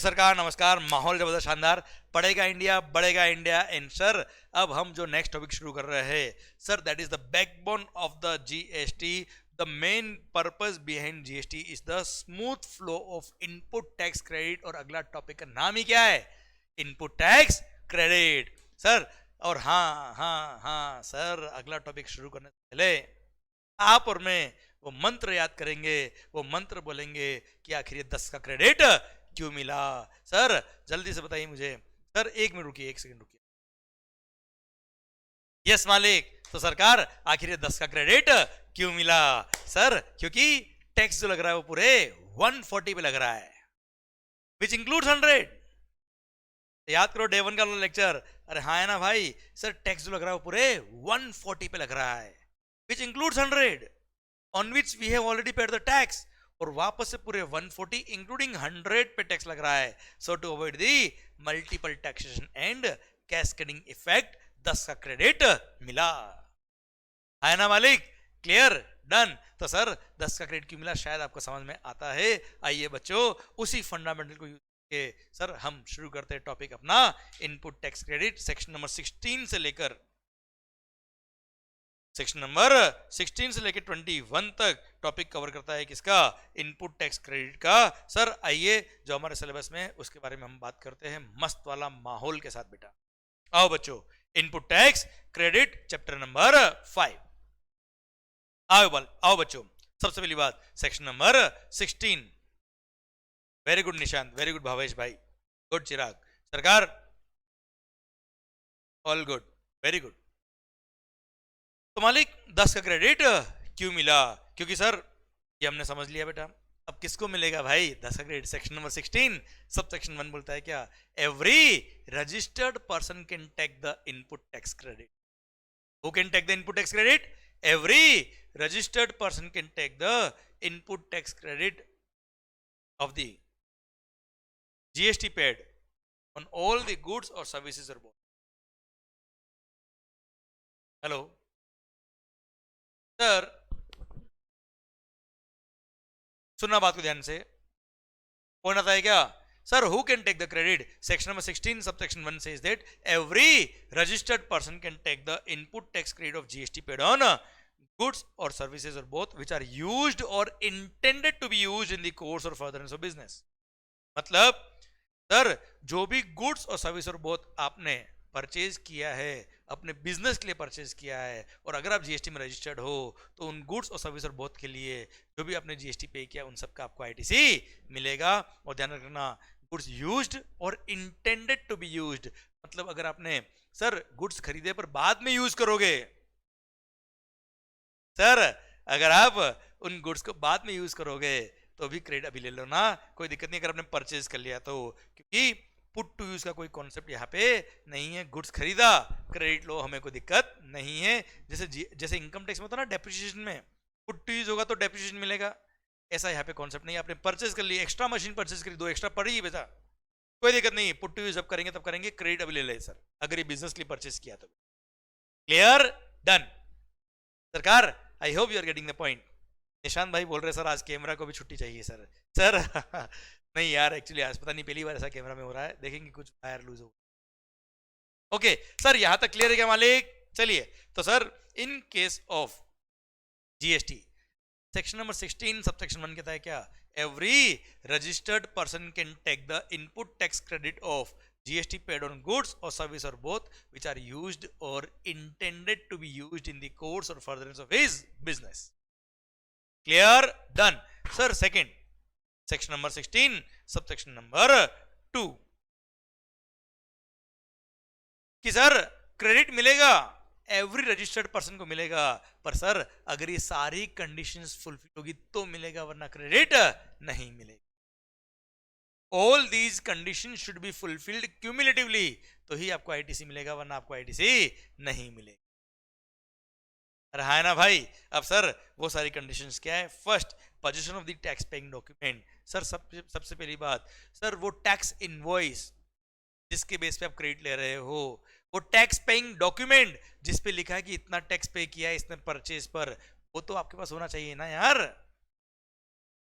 सरकार नमस्कार। माहौल जबरदस्त शानदार। पढ़ेगा इंडिया बढ़ेगा इंडिया। एंड सर अब हम जो नेक्स्ट टॉपिक शुरू कर रहे हैं sir, that is the backbone of the GST. The main purpose behind GST is the smooth flow of input tax credit. और अगला टॉपिक का नाम ही क्या है? Input tax credit sir. और हाँ हाँ हाँ सर, अगला टॉपिक शुरू करने से पहले आप और मैं वो मंत्र याद करेंगे, वो मंत्र बोलेंगे कि आखिर ये 10 का क्रेडिट क्यों मिला। सर जल्दी से बताइए मुझे। सर 1 मिनट रुकिए, 1 सेकंड रुकिए। यस मालिक। तो सरकार आखिर ये 10 का क्रेडिट क्यों मिला? सर क्योंकि टैक्स जो लग रहा है वो पूरे 140 पे लग रहा है, विच इंक्लूड्स 100। याद करो डे 1 का लेक्चर। अरे हाँ है ना भाई। सर टैक्स जो लग रहा है वो पूरे 140 पे लग रहा है, which includes 100 on which we have already paid the tax. और वापस से पूरे 140 इंक्लूडिंग 100 पे टैक्स लग रहा है। So to avoid the multiple taxation and cascading effect 10 का क्रेडिट मिला। है ना मालिक? क्लियर? डन। तो सर 10 का क्रेडिट क्यों मिला शायद आपको समझ में आता है। आइए बच्चों उसी फंडामेंटल को यूज करके सर हम शुरू करते हैं टॉपिक अपना input tax credit. Section number 16 से लेकर 21 तक टॉपिक कवर करता है किसका? इनपुट टैक्स क्रेडिट का। सर आइए जो हमारे सिलेबस में है उसके बारे में हम बात करते हैं मस्त वाला माहौल के साथ बेटा। आओ बच्चों, input tax credit chapter number 5। आओ बच्चों, सबसे पहली बात section number 16। Very good Nishant, very good Bhavesh भाई, गुड चिराग सरकार, ऑल गुड, वेरी गुड। तो मालिक 10 का क्रेडिट क्यों मिला? क्योंकि सर ये हमने समझ लिया बेटा। अब किसको मिलेगा भाई 10 का credit? Section number 16 subsection 1 बोलता है क्या? Every registered person can take the input tax credit. Who can take the input tax credit? Every registered person can take the input tax credit of the GST paid on all the goods और services और both. Hello sir, सुनना बात को ध्यान से। कौन आता है क्या? Sir who can take the credit? Section number 16 subsection 1 says that every registered person can take the input tax credit of GST paid on goods or services or both which are used or intended to be used in the course or furtherance of business। मतलब sir जो भी goods और service और both आपने purchase किया है, अपने business के लिए परचेज किया है, और अगर आप जीएसटी में रजिस्टर्ड हो तो उन गुड्स और सर्विस और बोथ के लिए जो भी आपने जीएसटी पे किया उन सब का आपको आईटीसी मिलेगा। और ध्यान रखना गुड्स यूज्ड और इंटेंडेड टू बी यूज्ड, मतलब अगर आपने सर गुड्स खरीदे पर बाद में यूज करोगे, सर अगर आप उन गुड्स को बाद में यूज करोगे तो भी क्रेडिट अभी ले लो ना, कोई दिक्कत नहीं अगर आपने परचेज कर लिया तो, क्योंकि पुट टू यूज का कोई कॉन्सेप्ट यहाँ पे नहीं है। गुड्स खरीदा क्रेडिट लो, हमें कोई दिक्कत नहीं है। जैसे इनकम टैक्स में होता है ना डेप्रिसिएशन में पुट टू यूज होगा तो डेप्रिसिएशन मिलेगा, ऐसा यहाँ पे कॉन्सेप्ट नहीं है। आपने परचेज कर लिया, एक्स्ट्रा मशीन परचेज करी, 2 एक्स्ट्रा पड़ी है बेटा, कोई दिक्कत नहीं। पुट टू यूज जब करेंगे तब करेंगे, क्रेडिट अभी ले ले सर अगर ये बिजनेस के लिए परचेज किया तो। क्लियर? डन सरकार, I hope you are getting the point. Nishant भाई बोल रहे सर आज कैमरा को भी छुट्टी चाहिए सर। सर नहीं यार एक्चुअली आज पता नहीं पहली बार ऐसा कैमरा में हो रहा है, देखेंगे कुछ फायर लूज हो। ओके सर यहां तक क्लियर है क्या मालिक? चलिए तो sir in case of GST section number 16 subsection 1 कहता है क्या? Every registered person can take the input tax credit of GST paid on goods or service or both which are used or intended to be used in the course or furtherance of his business। Clear? Done sir। Second section number 16 subsection number 2 कि sir credit मिलेगा every registered person को मिलेगा, पर sir अगर ये सारी conditions fulfil होगी तो मिलेगा, वरना क्रेडिट नहीं मिलेगा। All these condition should be fulfilled cumulatively तो ही आपको आईटीसी मिलेगा, वरना आपको आईटीसी नहीं मिलेगा। रहा है ना भाई? अब सर वो सारी कंडीशंस क्या है? First position of the tax paying document. Sir सबसे पहली बात सर वो टैक्स इनवॉइस जिसके बेस पे आप क्रेडिट ले रहे हो, वो टैक्स पेइंग डॉक्यूमेंट जिसपे लिखा है कि इतना टैक्स पे किया है इसने परचेज पर, वो तो आपके पास होना चाहिए ना यार।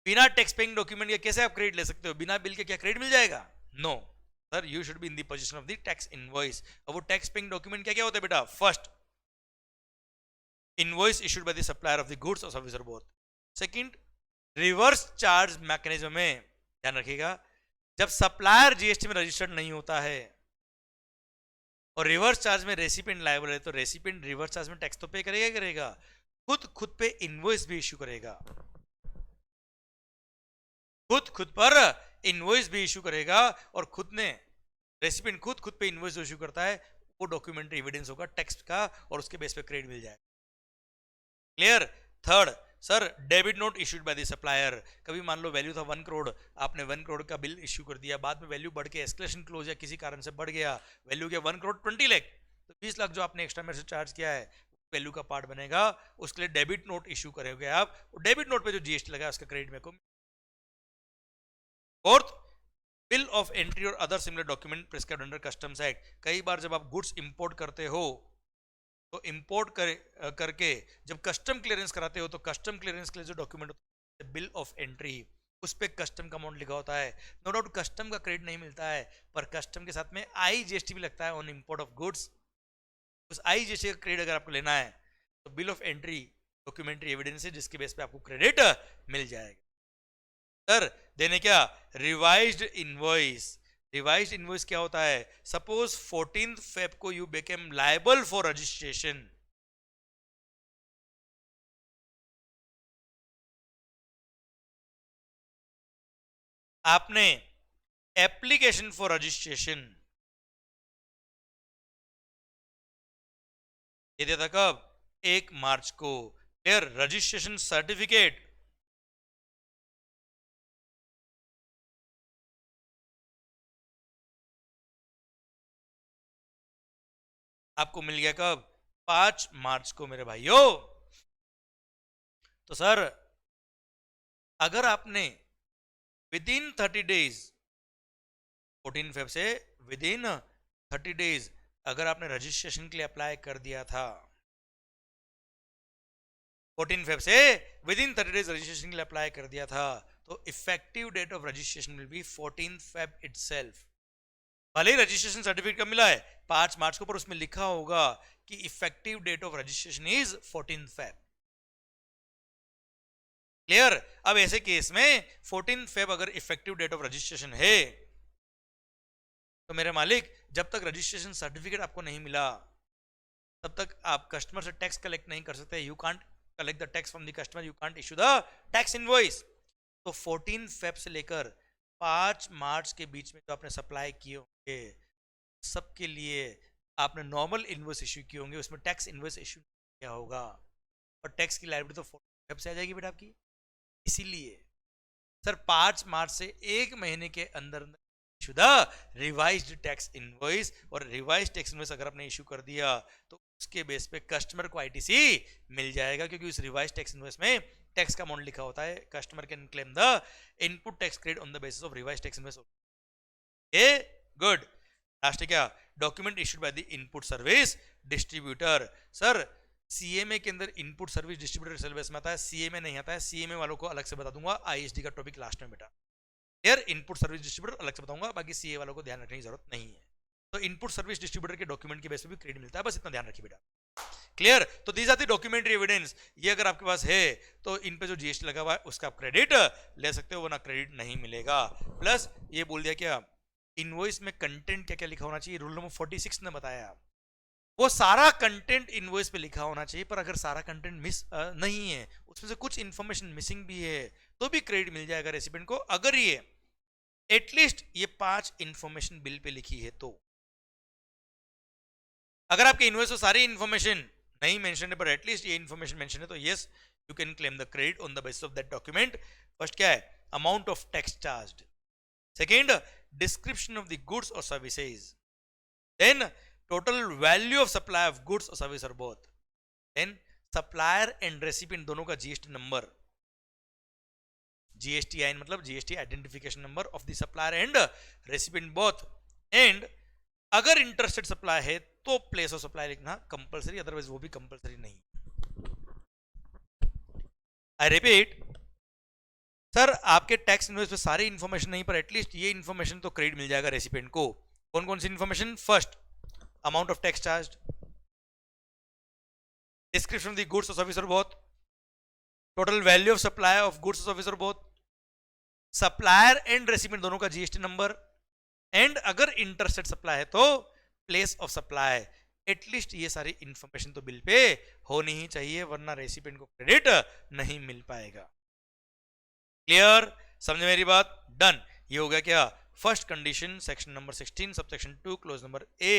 बिना टैक्स पेइंग डॉक्यूमेंट के कैसे आप क्रेडिट ले सकते हो? बिना बिल के क्या क्रेडिट मिल जाएगा? No sir, you should be in the position of the tax invoice. अब वो टैक्स पेइंग डॉक्यूमेंट क्या क्या होता है बेटा? First, invoice issued by the supplier of the goods और सर्विस और both. Second, reverse charge mechanism में ध्यान रखिएगा, जब सप्लायर जीएसटी में रजिस्टर्ड नहीं होता है और रिवर्स चार्ज में रेसिपिएंट लायबल है, तो रेसिपिएंट रिवर्स चार्ज में टैक्स तो पे करेगा करेगा, खुद पे इनवॉइस भी इशू करेगा, खुद पर इनवॉइस भी इशू करेगा, और रेसिपिएंट खुद पे इनवॉइस इशू करता है, वो डॉक्यूमेंट्री एविडेंस होगा टैक्स का, और उसके बेस पे क्रेडिट मिल जाएगा। Clear? Third, sir debit note issued by the supplier. कभी मान लो वैल्यू था 1 करोड़, आपने 1 करोड़ का बिल इशू कर दिया, बाद में वैल्यू बढ़ के एस्केलेशन क्लोज या किसी कारण से बढ़ गया, वैल्यू गया 1 करोड़ 20 लाख, तो 20 लाख जो आपने एक्स्ट्रा मेरे से चार्ज किया है वैल्यू का पार्ट बनेगा, उसके लिए डेबिट नोट इशू करोगे आप, डेबिट नोट पे जो जीएसटी लगा उसका क्रेडिट मेरे को। फोर्थ, बिल ऑफ एंट्री और other similar document prescribed under customs act. कई बार जब आप गुड्स इंपोर्ट करते हो तो इंपोर्ट करके जब कस्टम क्लियरेंस कराते हो, तो कस्टम क्लियरेंस के लिए जो डॉक्यूमेंट होता है बिल ऑफ एंट्री, उस पे कस्टम का अमाउंट लिखा होता है। नो डाउट कस्टम का क्रेडिट नहीं मिलता है, पर कस्टम के साथ में आईजीएसटी भी लगता है ऑन इंपोर्ट ऑफ गुड्स। उस आईजीएसटी का क्रेडिट अगर आपको लेना है तो bill of entry documentary evidence है, जिसके बेस पे आपको क्रेडिट मिल जाएगा। सर देने क्या? Revised invoice. रिवाइज्ड इनवॉइस क्या होता है? सपोज 14th फेब को you became liable for registration, आपने एप्लीकेशन फॉर रजिस्ट्रेशन ये दिया था कब? 1 मार्च को। क्लियर? रजिस्ट्रेशन सर्टिफिकेट आपको मिल गया कब? 5 मार्च को मेरे भाइयों। तो सर अगर आपने विद इन 30 डेज 14 फेब से विद इन 30 डेज अगर आपने रजिस्ट्रेशन के लिए अप्लाई कर दिया था, 14 फेब से विद इन 30 डेज रजिस्ट्रेशन के लिए अप्लाई कर दिया था, तो effective date of registration will be 14 Feb itself. भले ही रजिस्ट्रेशन सर्टिफिकेट कब मिला है? 5 मार्च को, पर उसमें लिखा होगा कि effective date of registration is 14 Feb. Clear? अब ऐसे केस में 14 फेब अगर इफेक्टिव डेट ऑफ रजिस्ट्रेशन है, तो मेरे मालिक जब तक रजिस्ट्रेशन सर्टिफिकेट आपको नहीं मिला तब तक आप कस्टमर से टैक्स कलेक्ट नहीं कर सकते। You can't collect the tax from the customer, you can't issue the tax invoice. तो 14 फेब से लेकर 5 मार्च के बीच में जो आपने सप्लाई किए होंगे सबके लिए आपने नॉर्मल इनवॉइस इशू किए होंगे, उसमें टैक्स इनवॉइस इशू किया होगा, और टैक्स की लायबिलिटी तो 14 फेब से आ जाएगी बेटा आपकी। इसीलिए सर 5 मार्च से 1 महीने के अंदर issue the revised tax invoice, और रिवाइज्ड टैक्स इनवॉइस अगर आपने इशू कर दिया तो उसके बेस पे कस्टमर को आईटीसी मिल जाएगा, क्योंकि उस रिवाइज्ड टैक्स इनवॉइस में टैक्स का अमाउंट लिखा होता है। Customer can claim the input tax credit on the basis of revised tax invoice. ए गुड। लास्ट क्या? Document issued by the input service distributor. Sir CMA के अंदर इनपुट सर्विस डिस्ट्रीब्यूटर सिलेबस में आता है, सीएमए नहीं आता है, सीएमए वालों को अलग से बता दूंगा आईएसडी का टॉपिक लास्ट में बेटा। यार इनपुट सर्विस डिस्ट्रीब्यूटर अलग से बताऊंगा, बाकी सीए वालों को ध्यान रखने की जरूरत नहीं है। तो इनपुट सर्विस डिस्ट्रीब्यूटर के डॉक्यूमेंट के बेस पे भी क्रेडिट मिलता है, बस इतना ध्यान रखिए बेटा। क्लियर? तो these are the documentary evidence. ये अगर आपके पास है तो इन पे जो जीएसटी लगा हुआ है उसका आप क्रेडिट ले सकते हो, वरना क्रेडिट नहीं मिलेगा। प्लस ये बोल दिया क्या, इनवॉइस में कंटेंट क्या क्या लिखा होना चाहिए, रूल नंबर 46 ने बताया वो सारा कंटेंट इनवॉइस पे लिखा होना चाहिए। पर अगर सारा कंटेंट मिस नहीं है, उसमें से कुछ इंफॉर्मेशन मिसिंग भी है, तो भी क्रेडिट मिल जाएगा रेसिपिएंट को, अगर ये एटलीस्ट ये 5 इंफॉर्मेशन बिल पे लिखी है। तो अगर आपके इनवॉइस में सारी इंफॉर्मेशन नहीं मेंशन है पर एटलीस्ट ये इंफॉर्मेशन मेंशन है, तो yes you can claim the credit on the basis of that document. First क्या है? Amount of tax charged. Second, description of the goods और services. Then total value of supply of goods और service और both. Then supplier and recipient दोनों का GST number, GST मतलब GST identification number of the supplier and recipient both. And अगर interested supply है तो place of supply लिखना compulsory, otherwise वो भी कंपलसरी नहीं। आई रिपीट, सर आपके टैक्स इनवॉइस पे सारी इन्फॉर्मेशन नहीं, पर एटलीस्ट ये इन्फॉर्मेशन तो क्रेडिट मिल जाएगा रेसिपिएंट को। कौन कौन सी information? First, amount of tax charge, description of the goods और सर्विस और both, total value of supply of goods और सर्विस और बोथ, सप्लायर एंड रेसिपिएंट दोनों का जीएसटी नंबर, एंड अगर इंटरसेट सप्लाई है तो प्लेस ऑफ सप्लाई। एटलीस्ट ये सारी इंफॉर्मेशन तो बिल पे होनी ही चाहिए, वरना रेसिपिएंट को क्रेडिट नहीं मिल पाएगा। क्लियर? समझे मेरी बात? डन। ये हो गया क्या? First condition section number 16 sub section 2 clause number A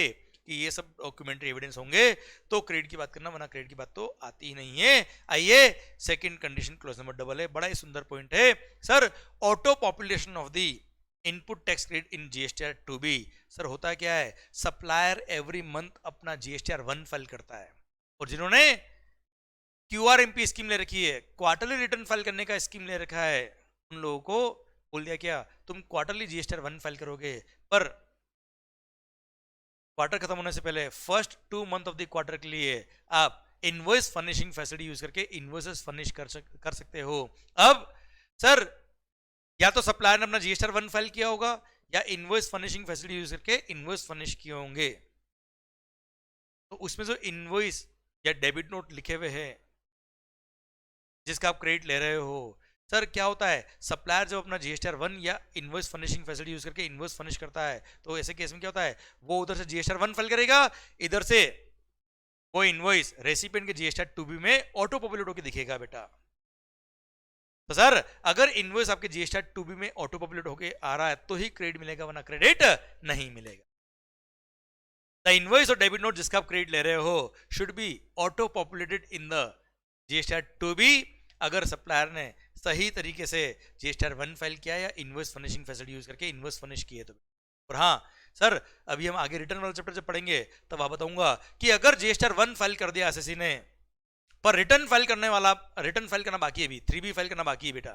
कि ये सब डॉक्यूमेंट्री एविडेंस होंगे तो क्रेडिट की बात करना, वरना क्रेडिट की बात तो आती ही नहीं है। आइए second condition clause number double A, बड़ा ही सुंदर पॉइंट है sir. Auto population of the input tax credit in GSTR two B. Sir होता क्या है, सप्लायर एवरी मंथ अपना जीएसटीआर 1 फाइल करता है, और जिन्होंने क्यूआरएमपी स्कीम ले रखी है, क्वार्टरली रिटर्न फाइल करने का स्कीम ले रखा है, उन लोगों को बोल दिया क्या, तुम क्वार्टरली जीएसटीआर 1 फाइल करोगे, पर क्वार्टर खत्म होने से पहले first 2 month of the quarter के लिए आप इनवॉइस फर्निशिंग फैसिलिटी यूज करके इनवॉइसेस फर्निश कर सकते हो। अब सर या तो सप्लायर ने अपना जीएसटीआर 1 फाइल किया होगा या इनवॉइस फर्निशिंग फैसिलिटी यूज करके इनवॉइस फर्निश किए होंगे, तो उसमें जो इनवॉइस या डेबिट नोट लिखे हुए हैं जिसका आप क्रेडिट ले रहे हो, सर क्या होता है, सप्लायर जब अपना जीएसटीआर 1 या इनवॉइस फर्निशिंग फैसिलिटी यूज करके इनवॉइस फर्निश करता है, तो ऐसे केस में क्या होता है, वो उधर से जीएसटीआर 1 फाइल करेगा, इधर से वो इनवॉइस रेसिपिएंट के जीएसटीआर 2B में ऑटो पॉपुलेट होकर दिखेगा बेटा। तो सर अगर इनवॉइस आपके जीएसटीआर 2B में ऑटो पॉपुलेट होकर आ रहा है तो ही क्रेडिट मिलेगा, वरना क्रेडिट नहीं मिलेगा। द इनवॉइस और डेबिट नोट जिसका आप क्रेडिट ले रहे हो should be auto populated in the GSTR 2B अगर सप्लायर ने सही तरीके से जीएसटीआर 1 फाइल किया या इनवॉइस फर्निशिंग फैसिलिटी यूज करके इनवॉइस फर्निश किए तो। और हाँ सर, अभी हम आगे रिटर्न वाला चैप्टर जब पढ़ेंगे तब आप बताऊंगा कि अगर जीएसटीआर 1 फाइल कर दिया एसएससी ने, पर रिटर्न फाइल करना बाकी है, अभी 3B फाइल करना बाकी है बेटा।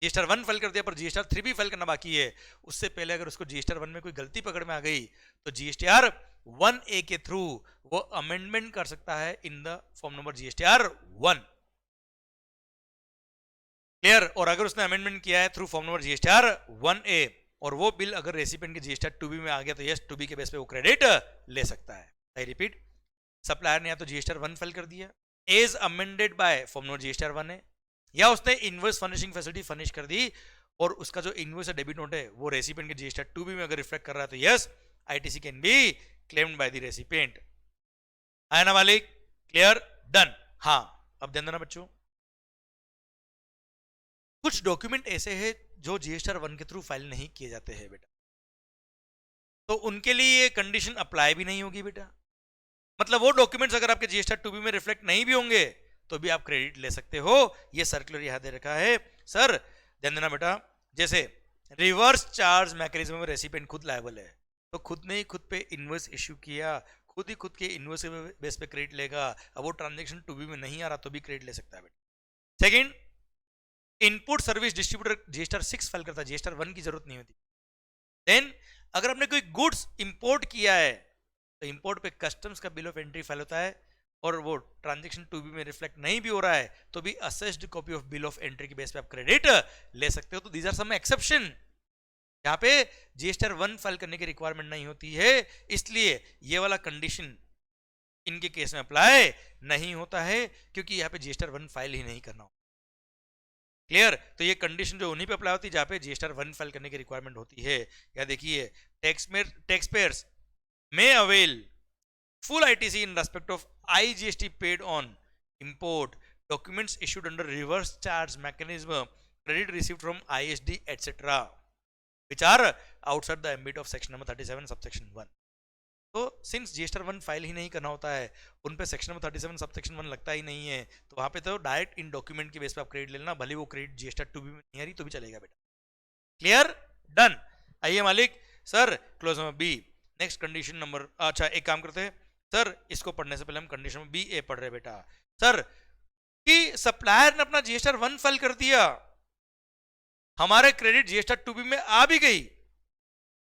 जीएसटीआर 1 फाइल कर दिया पर जीएसटीआर 3B फाइल करना बाकी है, उससे पहले अगर उसको जीएसटीआर 1 में कोई गलती पकड़ में आ गई तो जीएसटीआर 1A के थ्रू वो अमेंडमेंट कर सकता है in the form number GSTR 1। Clear? और अगर उसने अमेंडमेंट किया है through form number GSTR 1A और वो बिल अगर रेसिपिएंट के जीएसटीआर 2B में आ गया तो यस 2B के बेस पे वो क्रेडिट ले सकता है। आई रिपीट, सप्लायर ने या तो जीएसटीआर 1 फाइल कर दिया as amended by form number GSTR 1A, या उसने इनवॉइस फर्निशिंग फैसिलिटी फर्निश कर दी और उसका जो इनवॉइस डेबिट नोट है वो रेसिपिएंट के जीएसटीआर 2B में अगर रिफ्लेक्ट कर रहा है तो yes ITC can be claimed by the recipient. आया ना मालिक? क्लियर? डन। हाँ अब ध्यान देना बच्चों, कुछ डॉक्यूमेंट ऐसे हैं जो जीएसटीआर 1 के थ्रू फाइल नहीं किए जाते हैं बेटा, तो उनके लिए ये कंडीशन अप्लाई भी नहीं होगी बेटा। मतलब वो डॉक्यूमेंट्स अगर आपके जीएसटीआर 2B में रिफ्लेक्ट नहीं भी होंगे तो भी आप क्रेडिट ले सकते हो। ये सर्कुलर यहां दे रखा है सर, ध्यान देना बेटा। जैसे रिवर्स चार्ज मैकेनिज्म में रेसिपिएंट खुद लायबल है, तो खुद ने ही खुद पे इनवॉइस इश्यू किया, खुद ही खुद के इनवॉइस के बेस पे क्रेडिट लेगा। अब वो ट्रांजेक्शन 2B में नहीं आ रहा तो भी क्रेडिट ले सकता है बेटा। Second, input service distributor GSTR 6 file करता है, जीएसटीआर 1 की जरूरत नहीं होती। देन अगर आपने कोई गुड्स इंपोर्ट किया है तो इंपोर्ट पे कस्टम्स का बिल ऑफ एंट्री फाइल होता है और वो ट्रांजैक्शन 2B में रिफ्लेक्ट नहीं भी हो रहा है तो भी assessed copy of bill of entry के बेस पे आप क्रेडिट ले सकते हो। तो दीज आर सम एक्सेप्शन, यहाँ पे जीएसटीआर 1 फाइल करने की रिक्वायरमेंट नहीं होती है, इसलिए ये वाला कंडीशन इनके केस में अप्लाई नहीं होता है क्योंकि यहाँ पे जीएसटीआर 1 फाइल ही नहीं करना हो। क्लियर? तो ये कंडीशन जो उन्हीं पे अप्लाई होती है जहाँ पे जीएसटीआर 1 फाइल करने की रिक्वायरमेंट होती है। या देखिए, tax payers may avail full ITC in respect of IGST paid on import, documents issued under reverse charge mechanism, credit received from ISD etc. which are outside the ambit of section number 37 subsection 1. तो since GSTR 1 file ही नहीं करना होता है, उन पे section number 37 subsection 1 लगता ही नहीं है, तो वहां पे तो डायरेक्ट इन डॉक्यूमेंट के बेस पे आप क्रेडिट लेना, भले वो क्रेडिट जीएसटीआर 2B में नहीं आ रही तो भी चलेगा बेटा। क्लियर? डन। आइए मालिक sir clause number B, next condition number, अच्छा एक काम करते हैं सर, इसको पढ़ने से पहले हम कंडीशन नंबर B A पढ़ रहे बेटा। सर कि सप्लायर ने अपना जीएसटीआर 1 फाइल कर दिया, हमारे क्रेडिट जीएसटीआर 2B में आ भी गई,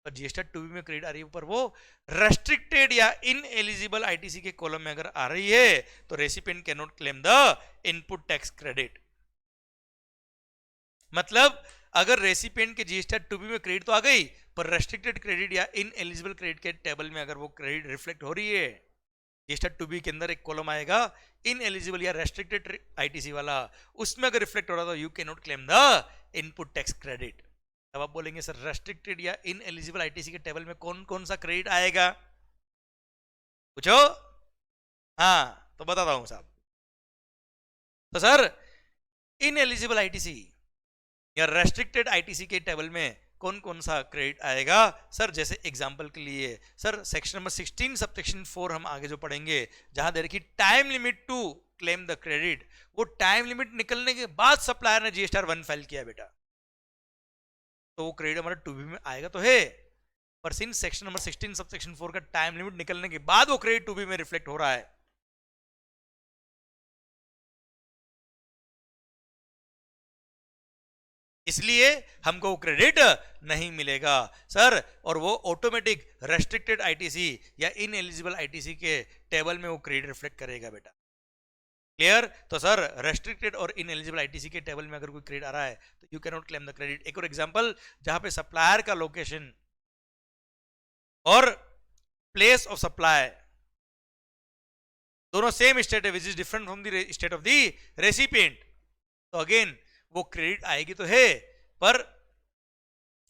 पर जीएसटीआर 2B में क्रेडिट आ रही है पर वो रेस्ट्रिक्टेड या इनएलिजिबल आईटीसी के कॉलम में अगर आ रही है तो recipient can not claim the input tax credit. मतलब अगर रेसिपिएंट के जीएसटी टू बी में क्रेडिट तो आ गई, पर रेस्ट्रिक्टेड क्रेडिट या इन एलिजिबल क्रेडिट के टेबल में अगर वो क्रेडिट रिफ्लेक्ट हो रही है, जीएसटी टू बी के अंदर एक कॉलम आएगा इन एलिजिबल या रेस्ट्रिक्टेड आईटीसी वाला, उसमें अगर रिफ्लेक्ट हो रहा तो you can not claim the input tax credit. तब आप बोलेंगे सर रेस्ट्रिक्टेड या इन एलिजिबल आईटीसी के टेबल में कौन कौन सा क्रेडिट आएगा, पूछो। हाँ तो बताता हूं साहब। तो सर इन एलिजिबल आईटीसी या रेस्ट्रिक्टेड आईटीसी के टेबल में कौन कौन सा क्रेडिट आएगा सर, जैसे एग्जांपल के लिए सर सेक्शन नंबर 16 सबसेक्शन 4 हम आगे जो पढ़ेंगे, जहां दे रखी time limit to claim the credit, वो टाइम लिमिट निकलने के बाद सप्लायर ने जीएसटीआर 1 फाइल किया बेटा, तो वो क्रेडिट हमारा टू बी में आएगा तो है, पर सिंस सेक्शन नंबर 16 सबसेक्शन 4 का टाइम लिमिट निकलने के बाद वो क्रेडिट टू बी में रिफ्लेक्ट हो रहा है, इसलिए हमको वो क्रेडिट नहीं मिलेगा सर। और वो ऑटोमेटिक रेस्ट्रिक्टेड आईटीसी या इन एलिजिबल आईटीसी के टेबल में वो क्रेडिट रिफ्लेक्ट करेगा बेटा, क्लियर। तो सर रेस्ट्रिक्टेड और इन एलिजिबल आईटीसी के टेबल में अगर कोई क्रेडिट आ रहा है तो you can not claim the credit. एक और एग्जांपल, जहां पे सप्लायर का लोकेशन और प्लेस ऑफ सप्लाई दोनों सेम स्टेट है which is different from the state of the recipient, तो अगेन वो क्रेडिट आएगी तो है, पर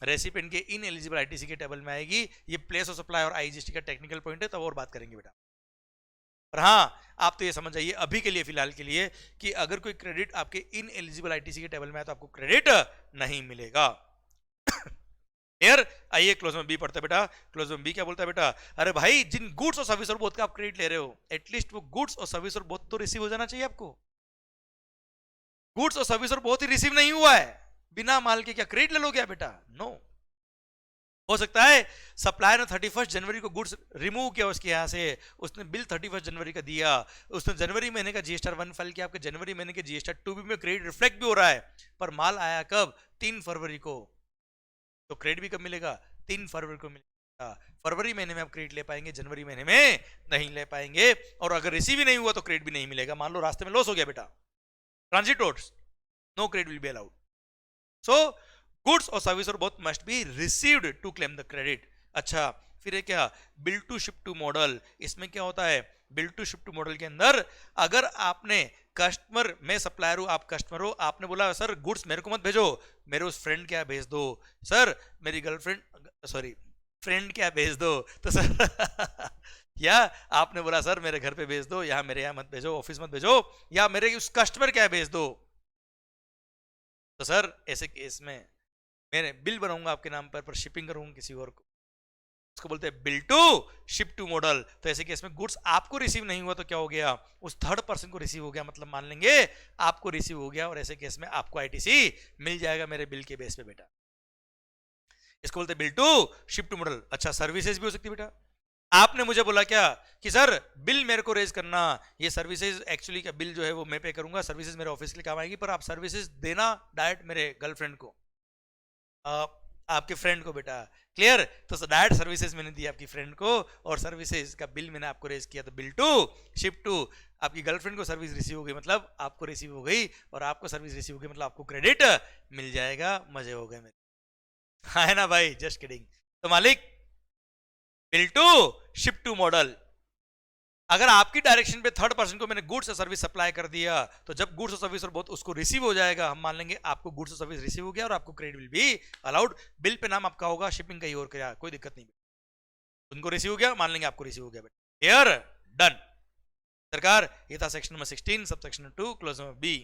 रेसिपिएंट के इन एलिजिबल आईटीसी के टेबल में आएगी। ये प्लेस ऑफ सप्लाई और आईजीएसटी का टेक्निकल पॉइंट है, तब और बात करेंगे बेटा। पर हाँ आप तो ये समझ जाइए अभी के लिए, फिलहाल के लिए, कि अगर कोई क्रेडिट आपके इन एलिजिबल आईटीसी के टेबल में है तो आपको क्रेडिट नहीं मिलेगा। क्लियर। आइए क्लोज में बी पढ़ते हैं बेटा। क्लोज में बी क्या बोलता है बेटा, अरे भाई जिन गुड्स और सर्विस और बोथ का आप क्रेडिट ले रहे हो, एटलीस्ट वो गुड्स और सर्विस और बोथ तो रिसीव हो जाना चाहिए आपको। गुड्स और सर्विस और बोथ ही रिसीव नहीं हुआ है, बिना माल के क्या क्रेडिट ले लो क्या बेटा, नो। हो सकता है सप्लायर ने 31 जनवरी को गुड्स रिमूव किया उसके यहां से, उसने बिल 31 जनवरी का दिया, उसने जनवरी महीने का जीएसटीआर 1 फाइल किया, आपके जनवरी महीने के जीएसटीआर 2 में क्रेडिट रिफ्लेक्ट भी हो रहा है, पर माल आया कब, 3 फरवरी को, तो क्रेडिट भी कब मिलेगा, 3 फरवरी को मिलेगा। फरवरी महीने में आप क्रेडिट ले पाएंगे, जनवरी महीने में नहीं ले पाएंगे, और अगर रिसीव ही नहीं हुआ तो क्रेडिट भी नहीं मिलेगा। मान लो रास्ते में लॉस हो गया बेटा, transit roads, no credit will be allowed. So goods और सर्विस और both must be received to claim the credit. अच्छा फिर ये क्या, bill to ship to model, इसमें क्या होता है, bill to ship to model के अंदर अगर आपने कस्टमर, मैं सप्लायर हूं आप कस्टमर हो, आपने बोला सर गुड्स मेरे को मत भेजो, मेरे उस फ्रेंड क्या भेज दो, सर मेरी गर्लफ्रेंड सॉरी फ्रेंड क्या भेज दो, तो सर या आपने बोला सर मेरे घर पे भेज दो, या मेरे यहाँ मत भेजो, ऑफिस मत भेजो, या मेरे उस कस्टमर क्या भेज दो, तो सर ऐसे केस में मैंने बिल बनाऊंगा आपके नाम पर शिपिंग करूंगा किसी और को, उसको बोलते हैं bill to ship to model. तो ऐसे केस में गुड्स आपको रिसीव नहीं हुआ तो क्या हो गया, उस थर्ड पर्सन को रिसीव हो गया, मतलब मान लेंगे आपको रिसीव हो गया, और ऐसे केस में आपको आईटीसी मिल जाएगा मेरे बिल के बेस पे बेटा, इसको बोलते हैं bill to ship to model. अच्छा सर्विसेज भी हो सकती है बेटा, आपने मुझे बोला क्या कि सर बिल मेरे को रेज करना, ये सर्विसेज एक्चुअली का बिल जो है वो मैं पे करूंगा, सर्विसेज मेरे ऑफिस के लिए काम आएगी, पर आप सर्विसेज देना डायरेक्ट मेरे गर्लफ्रेंड को, आपके फ्रेंड को बेटा, क्लियर। तो डायरेक्ट सर्विसेज मैंने दी आपकी फ्रेंड को, और सर्विसेज का बिल मैंने आपको रेज किया, तो बिल टू शिप टू, आपकी गर्लफ्रेंड को सर्विस रिसीव हो गई मतलब आपको रिसीव हो गई, और आपको सर्विस रिसीव हो गई मतलब आपको क्रेडिट मिल जाएगा। मजे हो गए मेरे, हाँ है ना भाई, जस्ट किडिंग। तो मालिक bill to ship to model, अगर आपकी डायरेक्शन पे थर्ड पर्सन को मैंने गुड्स और सर्विस सप्लाई कर दिया, तो जब गुड्स और सर्विस और बहुत उसको रिसीव हो जाएगा, हम मान लेंगे आपको गुड्स और सर्विस रिसीव हो गया और आपको credit will be allowed, bill pay नाम आपका होगा, शिपिंग कहीं और क्या, कोई दिक्कत नहीं, उनको रिसीव हो गया, मान लेंगे आपको रिसीव हो गया बेटा, क्लियर डन। सरकार ये था section number 16 sub section 2 clause number B.